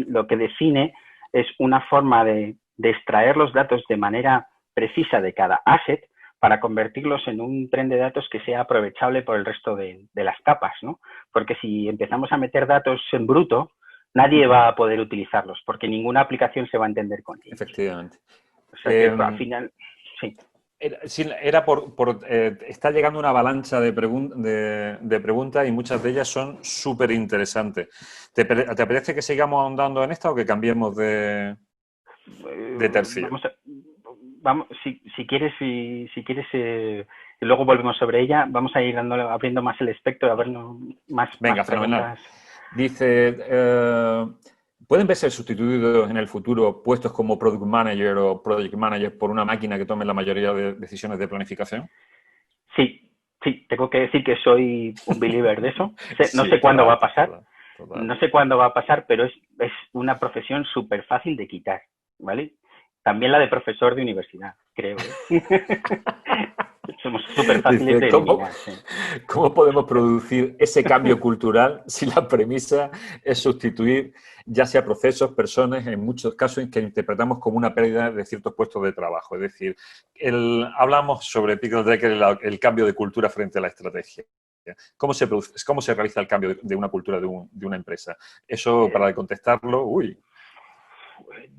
Lo que define es una forma de extraer los datos de manera precisa de cada asset para convertirlos en un tren de datos que sea aprovechable por el resto de las capas, ¿no? Porque si empezamos a meter datos en bruto, nadie Uh-huh. va a poder utilizarlos, porque ninguna aplicación se va a entender con ellos. Efectivamente. O sea que al final, sí. Está llegando una avalancha de preguntas y muchas de ellas son súper interesantes. ¿Te apetece que sigamos ahondando en esta o que cambiemos de tercio? Vamos, si quieres, y luego volvemos sobre ella, vamos a ir abriendo más el espectro, a ver más Venga, fenomenal. preguntas. Dice, ¿pueden ser sustituidos en el futuro puestos como Product Manager o Project Manager por una máquina que tome la mayoría de decisiones de planificación? Sí, tengo que decir que soy un believer de eso. No Sí, sé cuándo va total, a pasar, total, total. pero es una profesión súper fácil de quitar, ¿vale? También la de profesor de universidad, creo, ¿eh? Somos súper fáciles Dice, de eliminar, sí. ¿cómo podemos producir ese cambio cultural si la premisa es sustituir ya sea procesos, personas, en muchos casos en que interpretamos como una pérdida de ciertos puestos de trabajo? Es decir, hablamos sobre Pickle Decker, el cambio de cultura frente a la estrategia. ¿Cómo se realiza el cambio de una cultura de una empresa? Eso, para contestarlo, uy.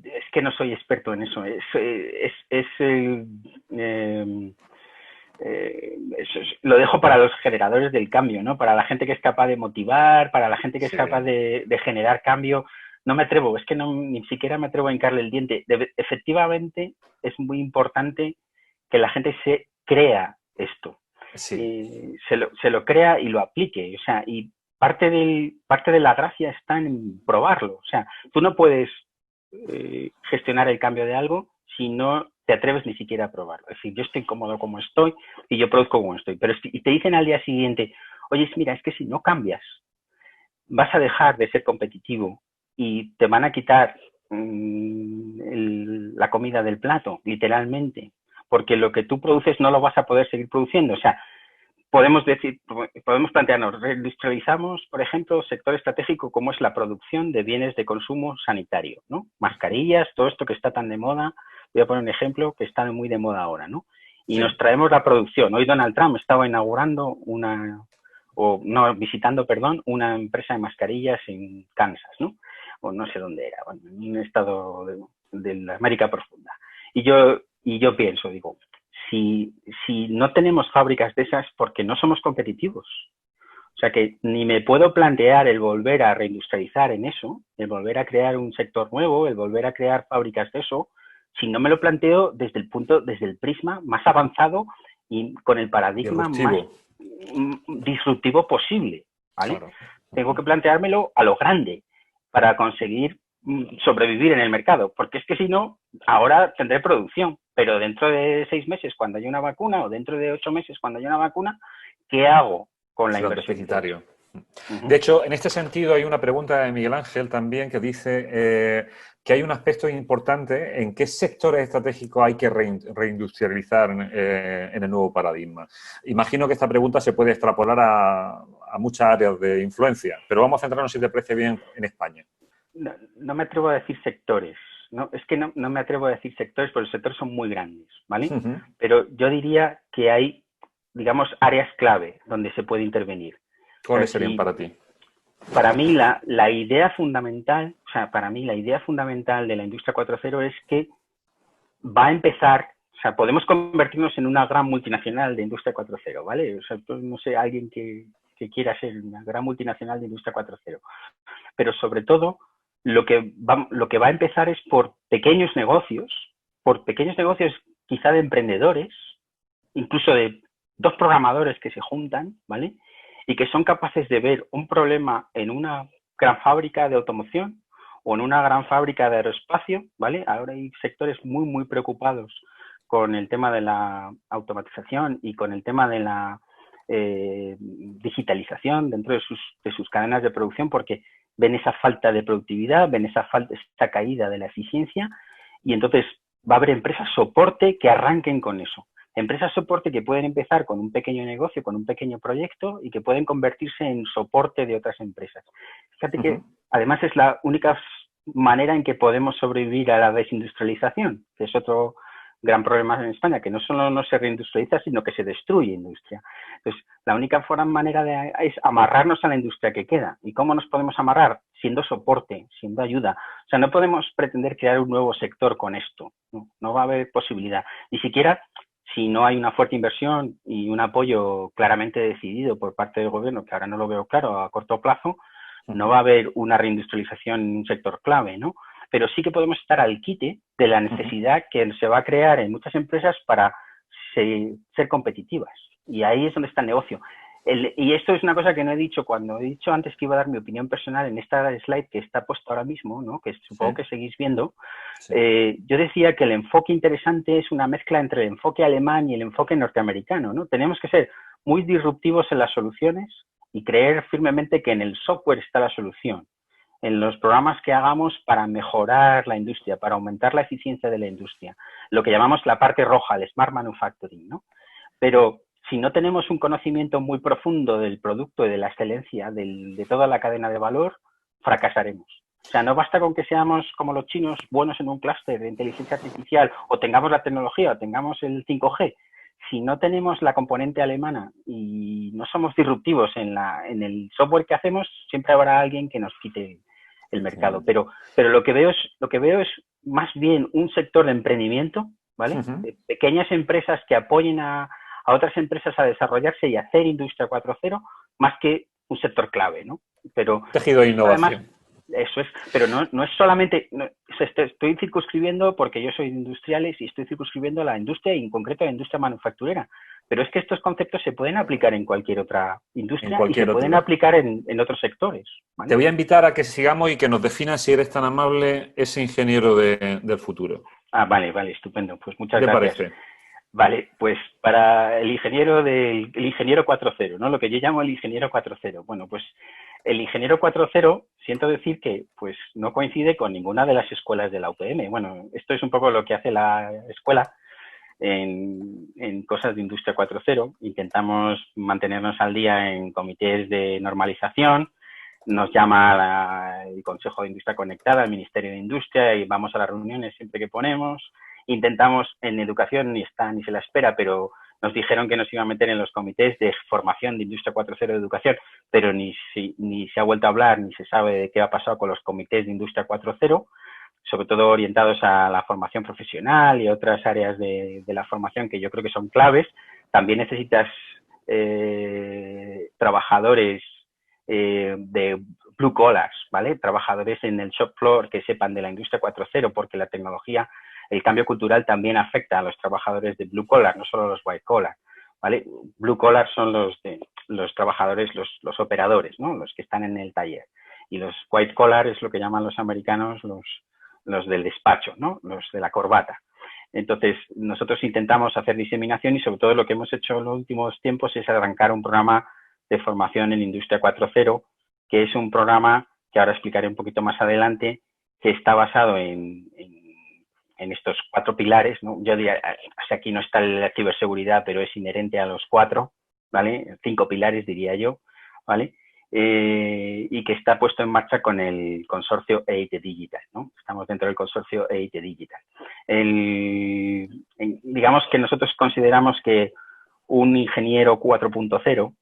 Es que no soy experto en eso. Lo dejo para los generadores del cambio, ¿no? Para la gente que es capaz de motivar, para la gente que es Sí, capaz de generar cambio. No me atrevo, es que ni siquiera me atrevo a hincarle el diente. Efectivamente, es muy importante que la gente se crea esto. sí. Se lo crea y lo aplique. O sea, y parte de la gracia está en probarlo. O sea, tú no puedes gestionar el cambio de algo si no te atreves ni siquiera a probarlo. Es decir, yo estoy cómodo como estoy y yo produzco como estoy. Pero si te dicen al día siguiente, oye, mira, es que si no cambias, vas a dejar de ser competitivo y te van a quitar la comida del plato, literalmente, porque lo que tú produces no lo vas a poder seguir produciendo. O sea, podemos plantearnos, reindustrializamos, por ejemplo, sector estratégico como es la producción de bienes de consumo sanitario, ¿no? Mascarillas, todo esto que está tan de moda. Voy a poner un ejemplo que está muy de moda ahora, ¿no? Y sí, nos traemos la producción. Hoy Donald Trump estaba inaugurando visitando, una empresa de mascarillas en Kansas, ¿no? O no sé dónde era, bueno, en un estado de la América profunda. Y yo pienso, digo, si no tenemos fábricas de esas, porque no somos competitivos. O sea que ni me puedo plantear el volver a reindustrializar en eso, el volver a crear un sector nuevo, el volver a crear fábricas de eso, si no me lo planteo desde el prisma más avanzado y con el paradigma más disruptivo posible, ¿vale? Claro. Tengo que planteármelo a lo grande para conseguir sobrevivir en el mercado, porque es que si no, ahora tendré producción, pero dentro de 6 meses cuando haya una vacuna o dentro de 8 meses cuando haya una vacuna, ¿qué hago con la inversión? Deficitario. De hecho, en este sentido hay una pregunta de Miguel Ángel también que dice que hay un aspecto importante en qué sectores estratégicos hay que reindustrializar en el nuevo paradigma. Imagino que esta pregunta se puede extrapolar a muchas áreas de influencia, pero vamos a centrarnos, si te parece bien, en España. No me atrevo a decir sectores. No, es que no me atrevo a decir sectores porque los sectores son muy grandes, ¿vale? Pero yo diría que hay, digamos, áreas clave donde se puede intervenir. ¿Cuáles serían para ti? Para mí la idea fundamental, de la industria 4.0 es que va a empezar, o sea, podemos convertirnos en una gran multinacional de industria 4.0, ¿vale? O sea, no sé, alguien que quiera ser una gran multinacional de industria 4.0. Pero sobre todo, lo que va a empezar es por pequeños negocios quizá de emprendedores, incluso de 2 programadores que se juntan, ¿vale? Y que son capaces de ver un problema en una gran fábrica de automoción o en una gran fábrica de aeroespacio, ¿vale? Ahora hay sectores muy, muy preocupados con el tema de la automatización y con el tema de la digitalización dentro de sus cadenas de producción, porque ven esa falta de productividad, ven esa caída de la eficiencia, y entonces va a haber empresas soporte que arranquen con eso. Empresas soporte que pueden empezar con un pequeño negocio, con un pequeño proyecto y que pueden convertirse en soporte de otras empresas. Fíjate que además es la única manera en que podemos sobrevivir a la desindustrialización, que es otro gran problema en España, que no solo no se reindustrializa, sino que se destruye industria. Entonces, la única manera es amarrarnos a la industria que queda. ¿Y cómo nos podemos amarrar? Siendo soporte, siendo ayuda. O sea, no podemos pretender crear un nuevo sector con esto. No va a haber posibilidad. Ni siquiera si no hay una fuerte inversión y un apoyo claramente decidido por parte del gobierno, que ahora no lo veo claro a corto plazo, no va a haber una reindustrialización en un sector clave, ¿no? Pero sí que podemos estar al quite de la necesidad que se va a crear en muchas empresas para ser competitivas. Y ahí es donde está el negocio. Y esto es una cosa que no he dicho cuando he dicho antes que iba a dar mi opinión personal en esta slide que está puesta ahora mismo, ¿no? Que supongo que seguís viendo. Sí. Yo decía que el enfoque interesante es una mezcla entre el enfoque alemán y el enfoque norteamericano, ¿no? Tenemos que ser muy disruptivos en las soluciones y creer firmemente que en el software está la solución, en los programas que hagamos para mejorar la industria, para aumentar la eficiencia de la industria, lo que llamamos la parte roja, el smart manufacturing, ¿no? Pero si no tenemos un conocimiento muy profundo del producto y de la excelencia de toda la cadena de valor, fracasaremos. O sea, no basta con que seamos como los chinos buenos en un clúster de inteligencia artificial o tengamos la tecnología o tengamos el 5G. Si no tenemos la componente alemana y no somos disruptivos en el software que hacemos, siempre habrá alguien que nos quite el mercado. Pero lo que veo es más bien un sector de emprendimiento, ¿vale? De pequeñas empresas que apoyen a otras empresas a desarrollarse y hacer industria 4.0, más que un sector clave, ¿no? Pero tejido de innovación. Además, eso es, pero no es solamente, estoy circunscribiendo porque yo soy de industriales y estoy circunscribiendo la industria y en concreto la industria manufacturera, pero es que estos conceptos se pueden aplicar en cualquier otra industria y se pueden aplicar en otros sectores, ¿vale? Te voy a invitar a que sigamos y que nos definas, si eres tan amable, ese ingeniero del futuro. Vale, estupendo, pues muchas gracias. ¿Qué te parece? Vale, pues para el ingeniero el ingeniero 4.0, ¿no? Lo que yo llamo el ingeniero 4.0. Bueno, pues el ingeniero 4.0, siento decir que pues no coincide con ninguna de las escuelas de la UPM. Bueno, esto es un poco lo que hace la escuela en cosas de Industria 4.0. Intentamos mantenernos al día en comités de normalización. Nos llama el Consejo de Industria Conectada, el Ministerio de Industria, y vamos a las reuniones siempre que podemos. Intentamos, en educación ni se la espera, pero nos dijeron que nos iban a meter en los comités de formación de Industria 4.0 de educación, pero ni se ha vuelto a hablar, ni se sabe de qué ha pasado con los comités de Industria 4.0, sobre todo orientados a la formación profesional y otras áreas de la formación que yo creo que son claves. También necesitas trabajadores de blue collars, ¿vale? Trabajadores en el shop floor que sepan de la industria 4.0, porque la tecnología, el cambio cultural también afecta a los trabajadores de blue collar, no solo a los white collar, ¿vale? Blue collar son los trabajadores, los operadores, ¿no? Los que están en el taller. Y los white collar es lo que llaman los americanos los del despacho, ¿no? Los de la corbata. Entonces, nosotros intentamos hacer diseminación y sobre todo lo que hemos hecho en los últimos tiempos es arrancar un programa de formación en Industria 4.0, que es un programa que ahora explicaré un poquito más adelante, que está basado en estos 4 pilares, ¿no? Yo diría, o sea, aquí no está la ciberseguridad, pero es inherente a los 4, ¿vale? 5 pilares, diría yo, ¿vale? Y que está puesto en marcha con el consorcio EIT Digital, ¿no? Estamos dentro del consorcio EIT Digital. Digamos que nosotros consideramos que un ingeniero 4.0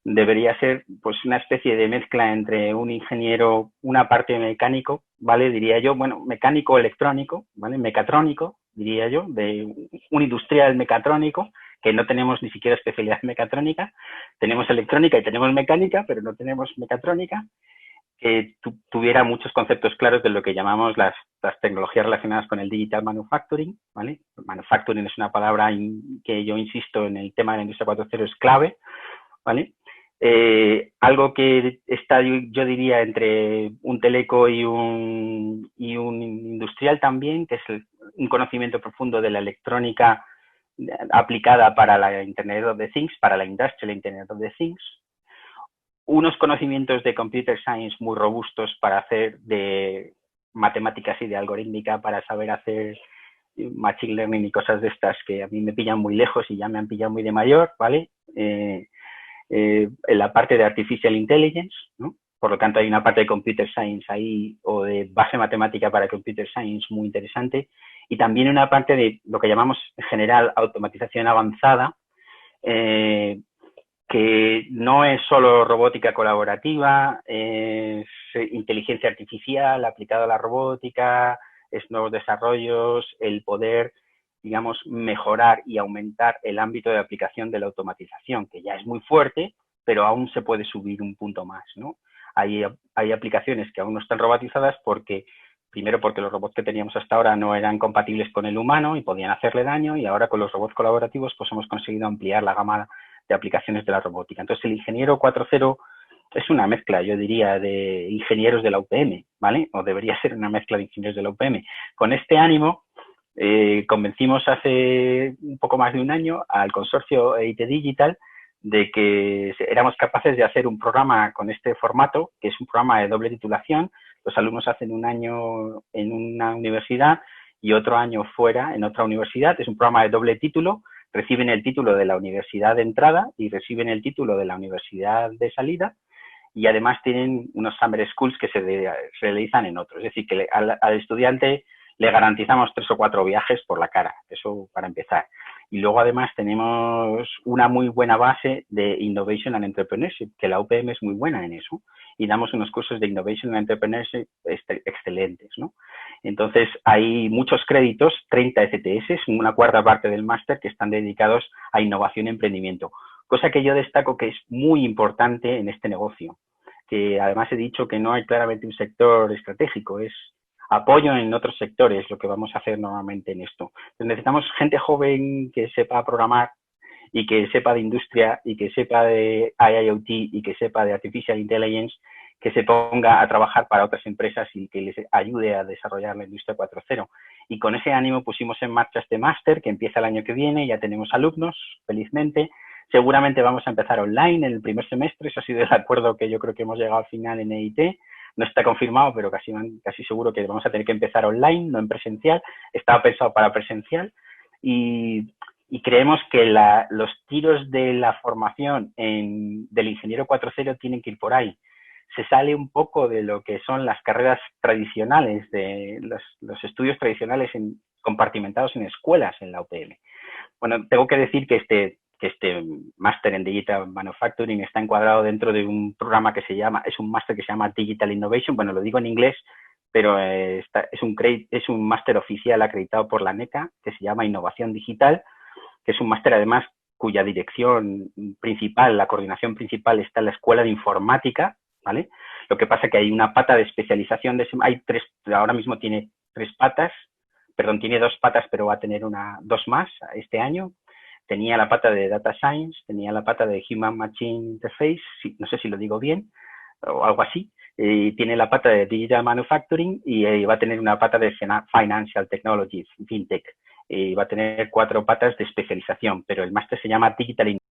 debería ser pues una especie de mezcla entre un ingeniero, una parte mecánico, ¿vale? Diría yo, bueno, mecánico electrónico, ¿vale? Mecatrónico, diría yo, de un industrial mecatrónico, que no tenemos ni siquiera especialidad mecatrónica, tenemos electrónica y tenemos mecánica, pero no tenemos mecatrónica, que tuviera muchos conceptos claros de lo que llamamos las tecnologías relacionadas con el digital manufacturing, ¿vale? Manufacturing es una palabra que yo insisto en el tema de la industria 4.0 es clave, ¿vale? Algo que está, yo diría, entre un teleco y un industrial también, que es un conocimiento profundo de la electrónica aplicada para la Internet of the Things, para la Industrial Internet of the Things, unos conocimientos de Computer Science muy robustos para hacer de matemáticas y de algorítmica, para saber hacer Machine Learning y cosas de estas que a mí me pillan muy lejos y ya me han pillado muy de mayor, ¿vale? En la parte de Artificial Intelligence, ¿no? Por lo tanto hay una parte de Computer Science ahí o de base matemática para Computer Science muy interesante y también una parte de lo que llamamos en general automatización avanzada, que no es solo robótica colaborativa, es inteligencia artificial aplicada a la robótica, es nuevos desarrollos, el poder, digamos, mejorar y aumentar el ámbito de aplicación de la automatización, que ya es muy fuerte, pero aún se puede subir un punto más, ¿no? Hay aplicaciones que aún no están robotizadas primero porque los robots que teníamos hasta ahora no eran compatibles con el humano y podían hacerle daño, y ahora con los robots colaborativos pues hemos conseguido ampliar la gama de aplicaciones de la robótica. Entonces el ingeniero 4.0 es una mezcla, yo diría, de ingenieros de la UPM, ¿vale? O debería ser una mezcla de ingenieros de la UPM. Con este ánimo, convencimos hace un poco más de un año al consorcio EIT Digital de que éramos capaces de hacer un programa con este formato, que es un programa de doble titulación. Los alumnos hacen un año en una universidad y otro año fuera en otra universidad. Es un programa de doble título. Reciben el título de la universidad de entrada y reciben el título de la universidad de salida, y además tienen unos summer schools que se realizan en otros. Es decir, que al estudiante le garantizamos 3 o 4 viajes por la cara, eso para empezar. Y luego además tenemos una muy buena base de Innovation and Entrepreneurship, que la UPM es muy buena en eso, y damos unos cursos de Innovation and Entrepreneurship excelentes, ¿no? Entonces hay muchos créditos, 30 ECTS, una cuarta parte del máster, que están dedicados a innovación y emprendimiento, cosa que yo destaco que es muy importante en este negocio, que además he dicho que no hay claramente un sector estratégico, es apoyo en otros sectores lo que vamos a hacer normalmente en esto. Entonces necesitamos gente joven que sepa programar y que sepa de industria y que sepa de IoT y que sepa de Artificial Intelligence, que se ponga a trabajar para otras empresas y que les ayude a desarrollar la industria 4.0. Y con ese ánimo pusimos en marcha este máster que empieza el año que viene, ya tenemos alumnos, felizmente. Seguramente vamos a empezar online en el primer semestre, eso ha sido el acuerdo que yo creo que hemos llegado al final en EIT. No está confirmado, pero casi seguro que vamos a tener que empezar online, no en presencial. Estaba pensado para presencial y creemos que los tiros de la formación del ingeniero 4.0 tienen que ir por ahí. Se sale un poco de lo que son las carreras tradicionales, de los estudios tradicionales compartimentados en escuelas en la UPM. Bueno, tengo que decir que este máster en Digital Manufacturing está encuadrado dentro de un programa que es un máster que se llama Digital Innovation. Bueno, lo digo en inglés, pero es un máster oficial acreditado por la NECA que se llama Innovación Digital, que es un máster además cuya dirección principal, la coordinación principal está en la Escuela de Informática, ¿vale? Lo que pasa es que hay una pata de especialización, ahora mismo tiene tiene 2 patas, pero va a tener 2 más este año. Tenía la pata de Data Science, tenía la pata de Human Machine Interface, no sé si lo digo bien, o algo así. Tiene la pata de Digital Manufacturing y va a tener una pata de Financial Technology, FinTech. Va a tener 4 patas de especialización, pero el máster se llama Digital Innovation.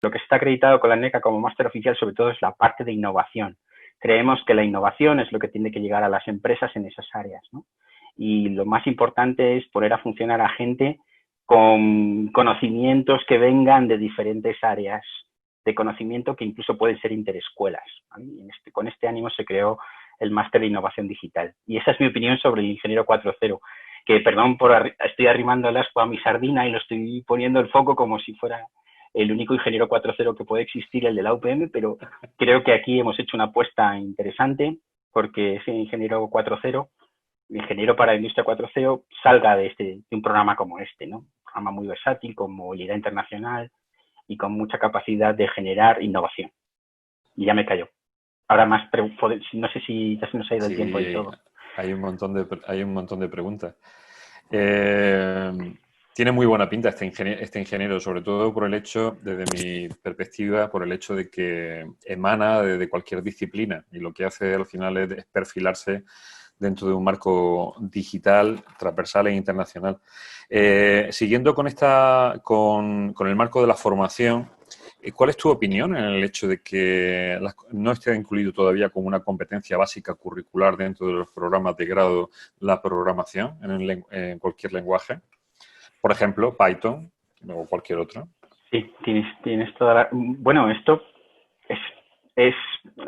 Lo que está acreditado con la NECA como máster oficial sobre todo es la parte de innovación. Creemos que la innovación es lo que tiene que llegar a las empresas en esas áreas, ¿no? Y lo más importante es poner a funcionar a gente con conocimientos que vengan de diferentes áreas de conocimiento que incluso pueden ser interescuelas, ¿vale? Y con este ánimo se creó el máster de innovación digital. Y esa es mi opinión sobre el ingeniero 4.0, que perdón estoy arrimando el asco a mi sardina y lo estoy poniendo el foco como si fuera el único ingeniero 4.0 que puede existir, el de la UPM, pero creo que aquí hemos hecho una apuesta interesante porque ese ingeniero 4.0, el ingeniero para la industria 4.0, salga de un programa como este, ¿no? Un programa muy versátil, con movilidad internacional y con mucha capacidad de generar innovación. Y ya me callo. Ahora más, no sé si ya se nos ha ido el tiempo y todo. Hay un montón de preguntas. Tiene muy buena pinta este ingeniero, sobre todo por el hecho, desde mi perspectiva, por el hecho de que emana de cualquier disciplina y lo que hace al final es perfilarse dentro de un marco digital, transversal e internacional. Siguiendo con el marco de la formación, ¿cuál es tu opinión en el hecho de que no esté incluido todavía como una competencia básica curricular dentro de los programas de grado la programación en cualquier lenguaje? Por ejemplo, Python o cualquier otro. Sí, tienes toda la... Bueno, esto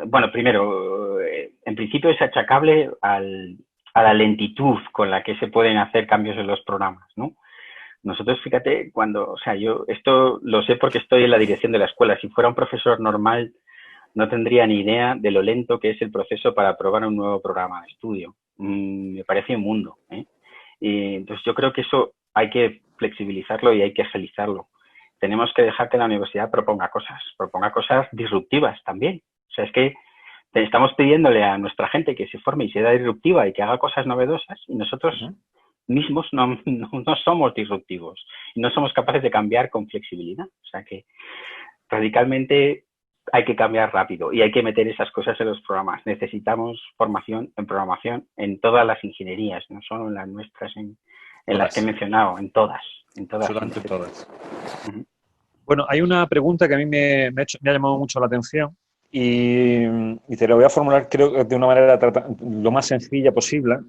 bueno, primero, en principio es achacable a la lentitud con la que se pueden hacer cambios en los programas, ¿no? Nosotros, fíjate, yo esto lo sé porque estoy en la dirección de la escuela. Si fuera un profesor normal, no tendría ni idea de lo lento que es el proceso para aprobar un nuevo programa de estudio. Me parece un mundo, ¿eh? Y entonces yo creo que eso hay que flexibilizarlo y hay que agilizarlo. Tenemos que dejar que la universidad proponga cosas disruptivas también. O sea, es que estamos pidiéndole a nuestra gente que se forme y sea disruptiva y que haga cosas novedosas y nosotros mismos no somos disruptivos y no somos capaces de cambiar con flexibilidad. O sea que radicalmente hay que cambiar rápido y hay que meter esas cosas en los programas. Necesitamos formación en programación en todas las ingenierías, no solo en las nuestras, en las que he mencionado, en todas. Absolutamente todas. Bueno, hay una pregunta que a mí me ha llamado mucho la atención y te la voy a formular, creo, de una manera lo más sencilla posible,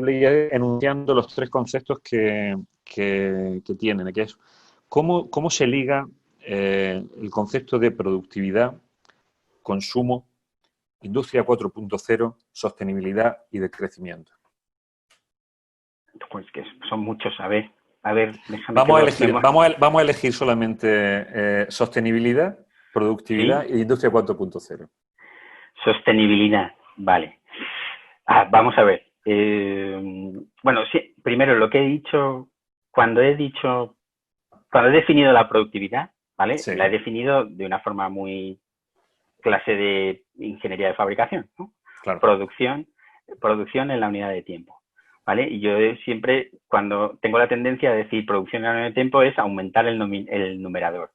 y enunciando los 3 conceptos que tienen, que es cómo se liga el concepto de productividad, consumo, industria 4.0, sostenibilidad y de crecimiento. Pues que son muchos, a ver, déjame vamos a elegir solamente sostenibilidad, productividad y industria 4.0. Sostenibilidad, vale. Vamos a ver. Bueno, sí, primero lo que he dicho, cuando he definido la productividad, ¿vale? Sí. La he definido de una forma muy clase de ingeniería de fabricación, ¿no? Claro. Producción en la unidad de tiempo, ¿vale? Y yo siempre, cuando tengo la tendencia a decir producción en la unidad de tiempo, es aumentar el numerador.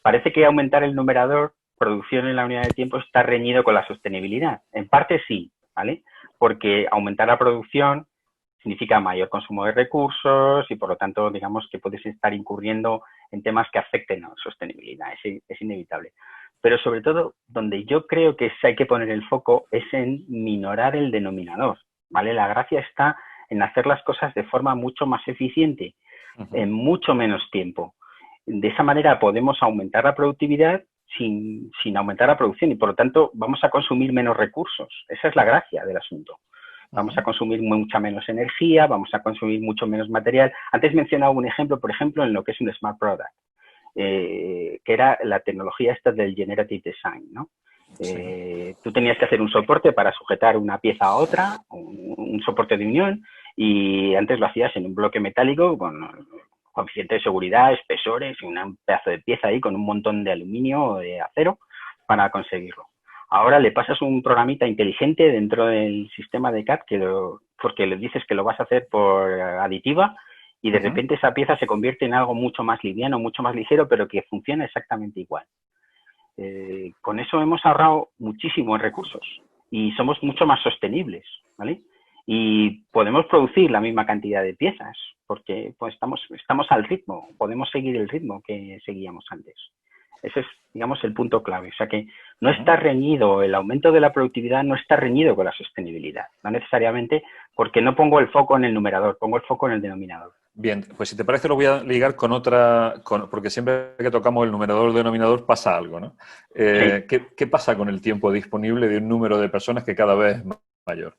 Parece que aumentar el numerador producción en la unidad de tiempo está reñido con la sostenibilidad. En parte sí, ¿vale? Porque aumentar la producción significa mayor consumo de recursos y, por lo tanto, digamos que puedes estar incurriendo en temas que afecten a la sostenibilidad. Es inevitable. Pero, sobre todo, donde yo creo que hay que poner el foco es en minorar el denominador, ¿vale? La gracia está en hacer las cosas de forma mucho más eficiente, en mucho menos tiempo. De esa manera podemos aumentar la productividad sin aumentar la producción y, por lo tanto, vamos a consumir menos recursos. Esa es la gracia del asunto. Vamos a consumir mucha menos energía, vamos a consumir mucho menos material. Antes mencionaba un ejemplo, por ejemplo, en lo que es un Smart Product, que era la tecnología esta del Generative Design, ¿no? Sí. Tú tenías que hacer un soporte para sujetar una pieza a otra, un soporte de unión, y antes lo hacías en un bloque metálico con coeficiente de seguridad, espesores, y un pedazo de pieza ahí con un montón de aluminio o de acero para conseguirlo. Ahora le pasas un programita inteligente dentro del sistema de CAD porque le dices que lo vas a hacer por aditiva y de repente esa pieza se convierte en algo mucho más liviano, mucho más ligero, pero que funciona exactamente igual. Con eso hemos ahorrado muchísimos recursos y somos mucho más sostenibles, ¿vale? Y podemos producir la misma cantidad de piezas porque pues, estamos al ritmo, podemos seguir el ritmo que seguíamos antes. Ese es, digamos, el punto clave. O sea que no está reñido, el aumento de la productividad no está reñido con la sostenibilidad. No necesariamente porque no pongo el foco en el numerador, pongo el foco en el denominador. Bien, pues si te parece lo voy a ligar con otra, porque siempre que tocamos el numerador o el denominador pasa algo, ¿no? Sí. ¿Qué pasa con el tiempo disponible de un número de personas que cada vez es mayor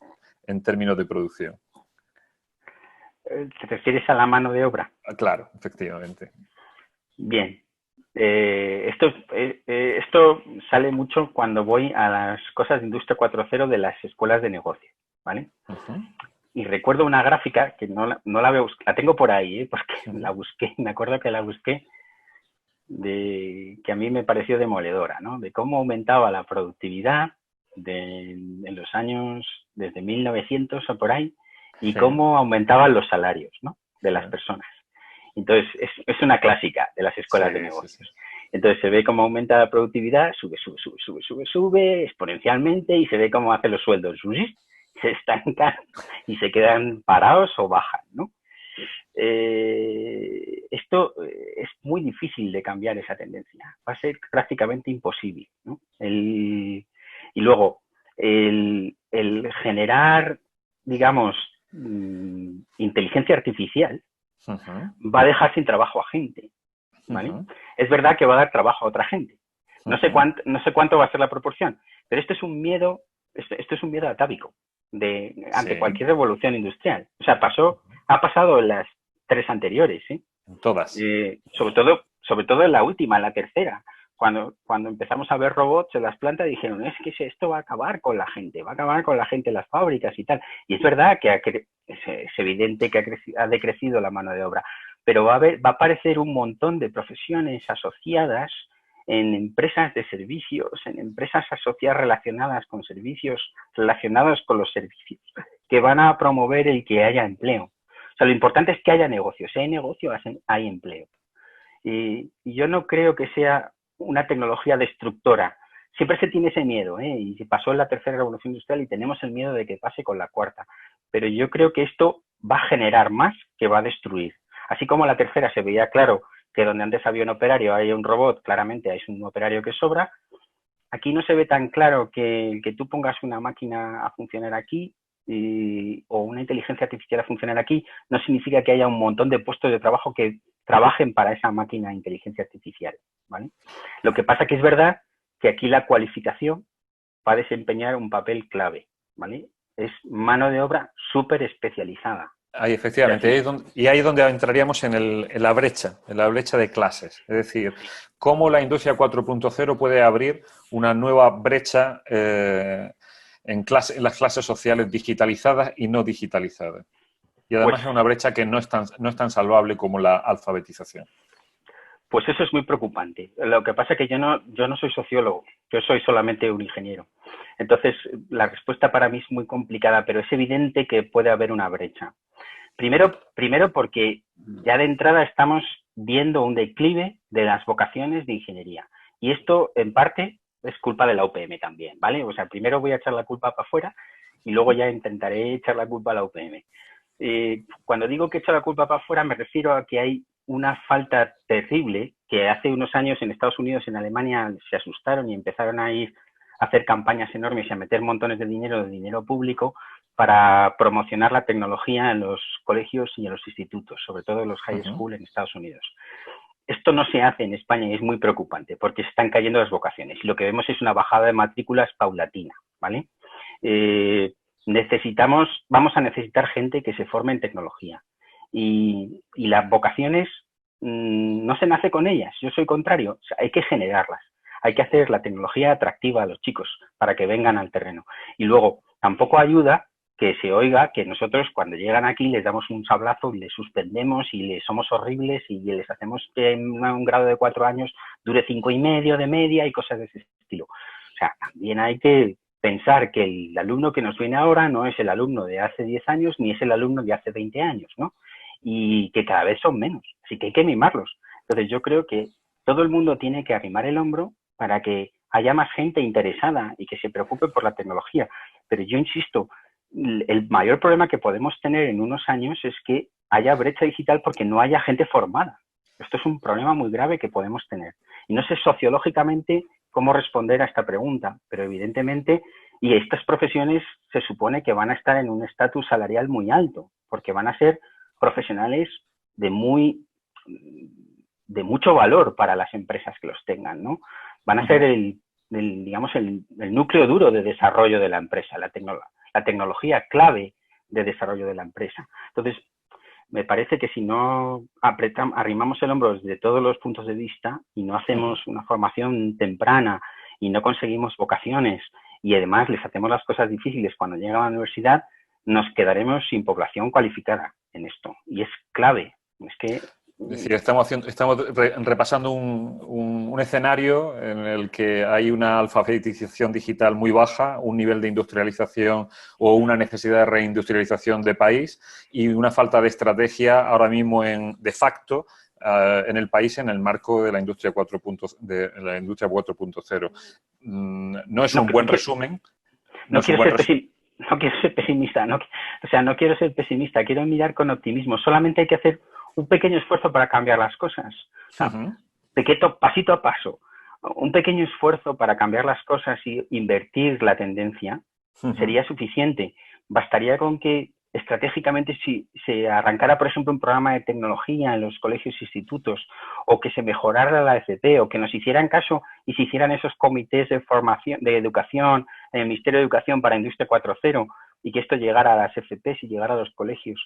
en términos de producción? ¿Te refieres a la mano de obra? Claro, efectivamente. Bien. Esto sale mucho cuando voy a las cosas de Industria 4.0 de las escuelas de negocio, ¿vale? Y recuerdo una gráfica que no la veo, la tengo por ahí, porque la busqué, me acuerdo que la busqué, que a mí me pareció demoledora, ¿no? De cómo aumentaba la productividad en los años desde 1900 o por ahí, y cómo aumentaban los salarios, ¿no? De las personas. Entonces, es una clásica de las escuelas de negocios. Entonces, se ve cómo aumenta la productividad, sube exponencialmente y se ve cómo hace los sueldos. Se estancan y se quedan parados o bajan, ¿no? Esto es muy difícil de cambiar esa tendencia. Va a ser prácticamente imposible, ¿no? Y luego, el generar, digamos, inteligencia artificial va a dejar sin trabajo a gente, ¿vale? Es verdad que va a dar trabajo a otra gente. No sé cuánto va a ser la proporción, pero esto es un miedo atávico ante cualquier revolución industrial. O sea, ha pasado en las 3 anteriores, ¿sí? Todas. Sobre todo en la última, en la tercera. Cuando empezamos a ver robots en las plantas, dijeron, es que esto va a acabar con la gente, en las fábricas y tal. Y es verdad que es evidente que ha decrecido la mano de obra, pero va a aparecer un montón de profesiones asociadas en empresas de servicios, en empresas asociadas relacionadas con servicios, relacionadas con los servicios, que van a promover el que haya empleo. O sea, lo importante es que haya negocio. Si hay negocio, hay empleo. Y yo no creo que sea una tecnología destructora. Siempre se tiene ese miedo, ¿eh? Y se pasó en la tercera revolución industrial y tenemos el miedo de que pase con la cuarta. Pero yo creo que esto va a generar más que va a destruir. Así como la tercera se veía claro que donde antes había un operario hay un robot, claramente hay un operario que sobra. Aquí no se ve tan claro que tú pongas una máquina a funcionar aquí o una inteligencia artificial a funcionar aquí, no significa que haya un montón de puestos de trabajo que trabajen para esa máquina de inteligencia artificial, ¿vale? Lo que pasa que es verdad que aquí la cualificación va a desempeñar un papel clave, ¿vale? Es mano de obra súper especializada. Ahí, efectivamente, ahí es donde entraríamos en la brecha de clases. Es decir, cómo la industria 4.0 puede abrir una nueva brecha en las clases sociales digitalizadas y no digitalizadas. Y además es una brecha que no es tan salvable como la alfabetización. Pues eso es muy preocupante. Lo que pasa es que yo no soy sociólogo, yo soy solamente un ingeniero. Entonces, la respuesta para mí es muy complicada, pero es evidente que puede haber una brecha. Primero porque ya de entrada estamos viendo un declive de las vocaciones de ingeniería. Y esto, en parte, es culpa de la UPM también, ¿vale? O sea, primero voy a echar la culpa para afuera y luego ya intentaré echar la culpa a la UPM. Cuando digo que echo la culpa para afuera me refiero a que hay una falta terrible que hace unos años en Estados Unidos, en Alemania, se asustaron y empezaron a ir a hacer campañas enormes y a meter montones de dinero público para promocionar la tecnología en los colegios y en los institutos, sobre todo en los high school en Estados Unidos. Esto no se hace en España y es muy preocupante porque se están cayendo las vocaciones y lo que vemos es una bajada de matrículas paulatina, ¿vale? Vamos a necesitar gente que se forme en tecnología y las vocaciones no se nace con ellas, yo soy contrario, o sea, hay que generarlas, hay que hacer la tecnología atractiva a los chicos para que vengan al terreno y luego tampoco ayuda que se oiga que nosotros cuando llegan aquí les damos un sablazo y les suspendemos y les somos horribles y les hacemos que en un grado de 4 años dure 5,5 de media y cosas de ese estilo. O sea, también hay que pensar que el alumno que nos viene ahora no es el alumno de hace 10 años ni es el alumno de hace 20 años, ¿no? Y que cada vez son menos, así que hay que mimarlos. Entonces yo creo que todo el mundo tiene que arrimar el hombro para que haya más gente interesada y que se preocupe por la tecnología. Pero yo insisto, el mayor problema que podemos tener en unos años es que haya brecha digital porque no haya gente formada. Esto es un problema muy grave que podemos tener. Y no sé sociológicamente cómo responder a esta pregunta, pero evidentemente, y estas profesiones se supone que van a estar en un estatus salarial muy alto, porque van a ser profesionales de mucho valor para las empresas que los tengan, ¿no? Van a ser digamos, el núcleo duro de desarrollo de la empresa, la tecnología clave de desarrollo de la empresa. Entonces, me parece que si no arrimamos el hombro desde todos los puntos de vista y no hacemos una formación temprana y no conseguimos vocaciones y además les hacemos las cosas difíciles cuando llegan a la universidad, nos quedaremos sin población cualificada en esto. Y es clave. Es que... Es decir, estamos repasando un escenario en el que hay una alfabetización digital muy baja, un nivel de industrialización o una necesidad de reindustrialización de país y una falta de estrategia ahora mismo de facto en el país en el marco de la industria 4.0. No es un buen resumen. No quiero ser pesimista, no quiero ser pesimista, quiero mirar con optimismo. Solamente hay que hacer un pequeño esfuerzo para cambiar las cosas. O sea, pasito a paso. Un pequeño esfuerzo para cambiar las cosas y invertir la tendencia sería suficiente. Bastaría con que estratégicamente si se arrancara, por ejemplo, un programa de tecnología en los colegios e institutos o que se mejorara la FP o que nos hicieran caso y se hicieran esos comités de formación, de educación, en el Ministerio de Educación para Industria 4.0 y que esto llegara a las FPs y llegara a los colegios.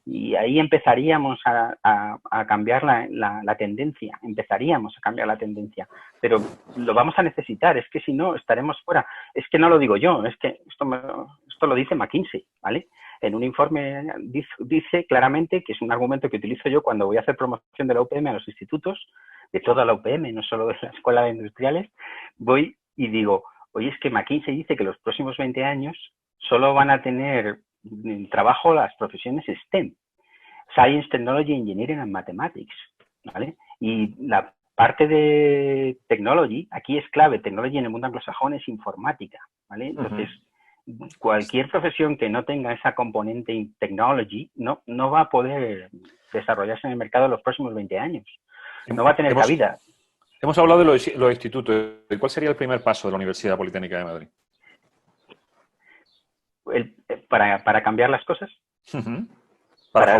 Y ahí empezaríamos a cambiar la tendencia, pero lo vamos a necesitar, es que si no estaremos fuera. Es que no lo digo yo, es que esto lo dice McKinsey, ¿vale? En un informe dice claramente, que es un argumento que utilizo yo cuando voy a hacer promoción de la UPM a los institutos, de toda la UPM, no solo de la Escuela de Industriales, voy y digo, oye, es que McKinsey dice que los próximos 20 años solo van a tener trabajo las profesiones STEM, Science, Technology, Engineering and Mathematics, ¿vale? Y la parte de Technology, aquí es clave, Technology en el mundo anglosajón es informática, ¿vale? Entonces, cualquier profesión que no tenga esa componente Technology no va a poder desarrollarse en el mercado en los próximos 20 años. No va a tener cabida. Hemos hablado de los institutos. ¿Cuál sería el primer paso de la Universidad Politécnica de Madrid? Para cambiar las cosas. Para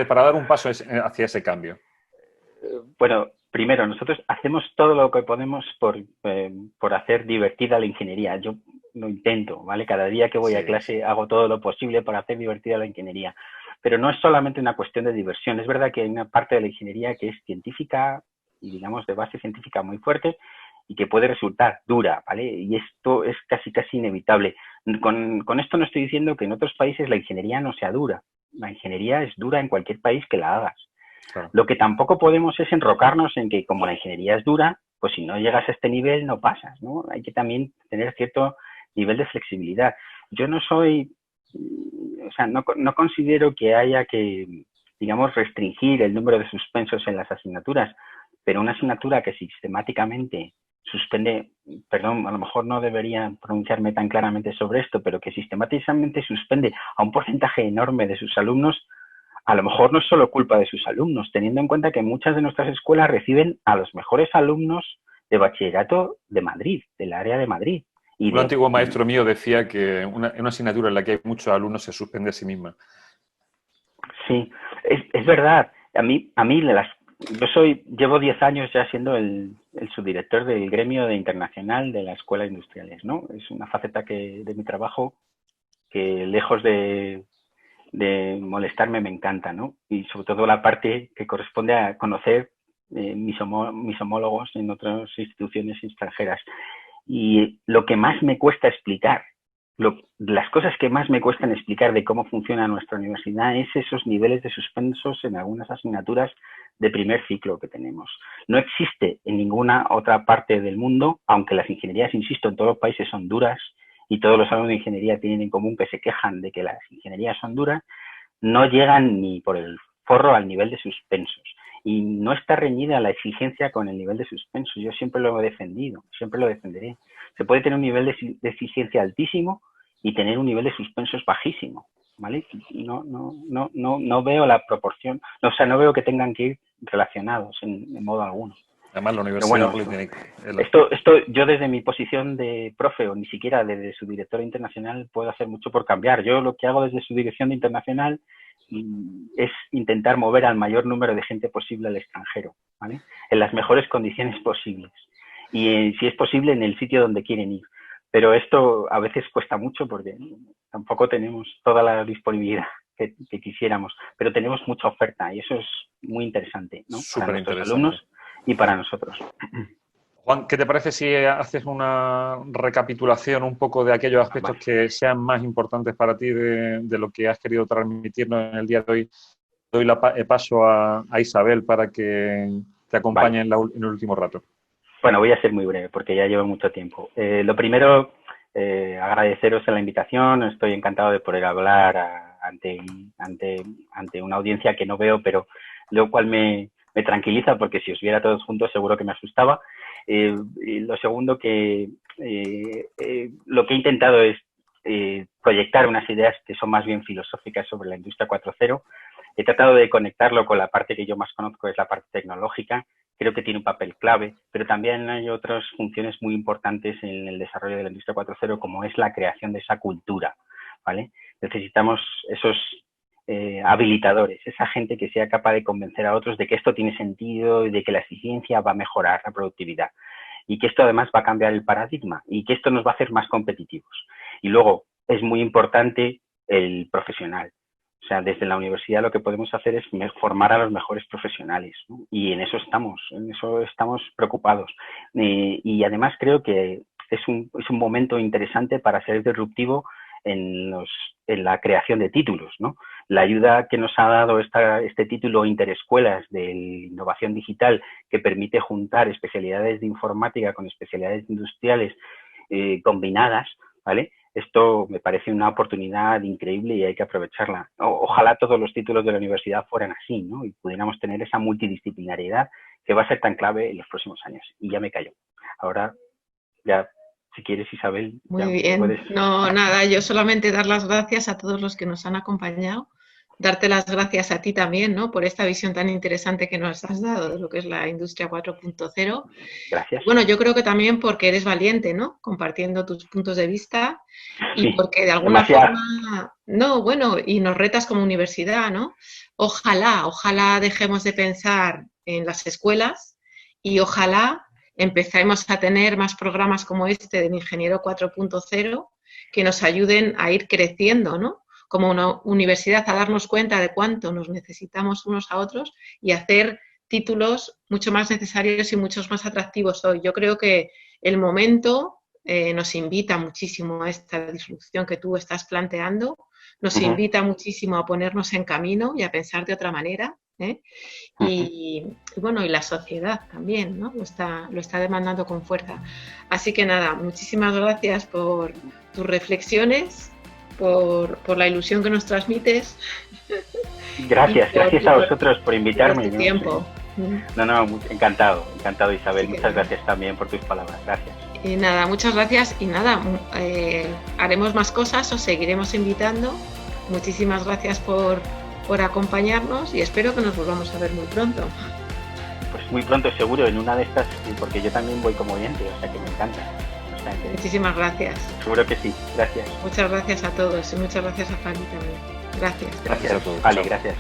dar un paso hacia ese cambio. Bueno, primero, nosotros hacemos todo lo que podemos por hacer divertida la ingeniería. Yo lo intento, ¿vale? Cada día que voy a clase hago todo lo posible para hacer divertida la ingeniería. Pero no es solamente una cuestión de diversión. Es verdad que hay una parte de la ingeniería que es científica y, digamos, de base científica muy fuerte y que puede resultar dura, ¿vale? Y esto es casi inevitable. Con esto no estoy diciendo que en otros países la ingeniería no sea dura. La ingeniería es dura en cualquier país que la hagas. Claro. Lo que tampoco podemos es enrocarnos en que como la ingeniería es dura, pues si no llegas a este nivel no pasas, ¿no? Hay que también tener cierto nivel de flexibilidad. Yo no considero que haya que, digamos, restringir el número de suspensos en las asignaturas, pero una asignatura que sistemáticamente suspende, perdón, a lo mejor no debería pronunciarme tan claramente sobre esto, pero que sistemáticamente suspende a un porcentaje enorme de sus alumnos, a lo mejor no es solo culpa de sus alumnos, teniendo en cuenta que muchas de nuestras escuelas reciben a los mejores alumnos de bachillerato de Madrid, del área de Madrid. Un antiguo maestro mío decía que una asignatura en la que hay muchos alumnos se suspende a sí misma. Sí, es verdad. Llevo 10 años ya siendo el subdirector del gremio de internacional de las escuelas industriales, ¿no? Es una faceta de mi trabajo que, lejos de molestarme, me encanta, ¿no? Y sobre todo la parte que corresponde a conocer mis homólogos en otras instituciones extranjeras. Y lo que más me cuesta explicar, las cosas que más me cuestan explicar de cómo funciona nuestra universidad es esos niveles de suspensos en algunas asignaturas de primer ciclo que tenemos. No existe en ninguna otra parte del mundo, aunque las ingenierías, insisto, en todos los países son duras y todos los alumnos de ingeniería tienen en común que se quejan de que las ingenierías son duras, no llegan ni por el forro al nivel de suspensos. Y no está reñida la exigencia con el nivel de suspensos. Yo siempre lo he defendido, siempre lo defenderé. Se puede tener un nivel de exigencia altísimo y tener un nivel de suspensos bajísimo, ¿vale? No veo la proporción, o sea, no veo que tengan que ir relacionados en modo alguno. Además, la universidad... Esto yo desde mi posición de profe o ni siquiera desde su director internacional puedo hacer mucho por cambiar. Yo lo que hago desde su dirección de internacional es intentar mover al mayor número de gente posible al extranjero, ¿vale? En las mejores condiciones posibles y si es posible en el sitio donde quieren ir. Pero esto a veces cuesta mucho porque tampoco tenemos toda la disponibilidad que quisiéramos, pero tenemos mucha oferta y eso es muy interesante, ¿no? Para nuestros alumnos y para nosotros. Juan, ¿qué te parece si haces una recapitulación un poco de aquellos aspectos que sean más importantes para ti de lo que has querido transmitirnos en el día de hoy? Doy paso a Isabel para que te acompañe en el último rato. Bueno, voy a ser muy breve porque ya llevo mucho tiempo. Lo primero, agradeceros la invitación. Estoy encantado de poder hablar ante una audiencia que no veo, pero lo cual me tranquiliza porque si os viera todos juntos seguro que me asustaba. Y lo segundo, que lo que he intentado es proyectar unas ideas que son más bien filosóficas sobre la industria 4.0. He tratado de conectarlo con la parte que yo más conozco, es la parte tecnológica. Creo que tiene un papel clave, pero también hay otras funciones muy importantes en el desarrollo de la industria 4.0, como es la creación de esa cultura, ¿vale? Necesitamos esos habilitadores, esa gente que sea capaz de convencer a otros de que esto tiene sentido y de que la eficiencia va a mejorar la productividad y que esto además va a cambiar el paradigma y que esto nos va a hacer más competitivos. Y luego es muy importante el profesional. O sea, desde la universidad lo que podemos hacer es formar a los mejores profesionales, ¿no? Y en eso estamos preocupados. Y además creo que es un momento interesante para ser disruptivo en la creación de títulos, ¿no? La ayuda que nos ha dado este título Interescuelas de Innovación Digital, que permite juntar especialidades de informática con especialidades industriales combinadas, ¿vale? Esto me parece una oportunidad increíble y hay que aprovecharla. Ojalá todos los títulos de la universidad fueran así, ¿no? Y pudiéramos tener esa multidisciplinariedad que va a ser tan clave en los próximos años. Y ya me callo. Ahora, ya, si quieres, Isabel. Muy bien. Puedes... No, nada, yo solamente dar las gracias a todos los que nos han acompañado. Darte las gracias a ti también, ¿no? Por esta visión tan interesante que nos has dado de lo que es la industria 4.0. Gracias. Bueno, yo creo que también porque eres valiente, ¿no? Compartiendo tus puntos de vista y sí, porque de alguna forma, no, bueno, y nos retas como universidad, ¿no? Ojalá dejemos de pensar en las escuelas y ojalá empecemos a tener más programas como este del Ingeniero 4.0 que nos ayuden a ir creciendo, ¿no? Como una universidad, a darnos cuenta de cuánto nos necesitamos unos a otros y hacer títulos mucho más necesarios y muchos más atractivos hoy. Yo creo que el momento nos invita muchísimo a esta disrupción que tú estás planteando, nos invita muchísimo a ponernos en camino y a pensar de otra manera, ¿eh? Y bueno, y la sociedad también, ¿no? Lo está demandando con fuerza. Así que nada, muchísimas gracias por tus reflexiones, por la ilusión que nos transmites. Gracias a vosotros por invitarme. Por tu tiempo. Encantado Isabel, Sí, muchas gracias también por tus palabras, gracias. Y nada, muchas gracias y nada, haremos más cosas, os seguiremos invitando. Muchísimas gracias por acompañarnos y espero que nos volvamos a ver muy pronto. Pues muy pronto seguro, en una de estas, porque yo también voy como oyente, o sea que me encanta. Muchísimas gracias. Seguro que sí, gracias. Muchas gracias a todos y muchas gracias a Fanny también. Gracias. Gracias a todos. Vale, gracias.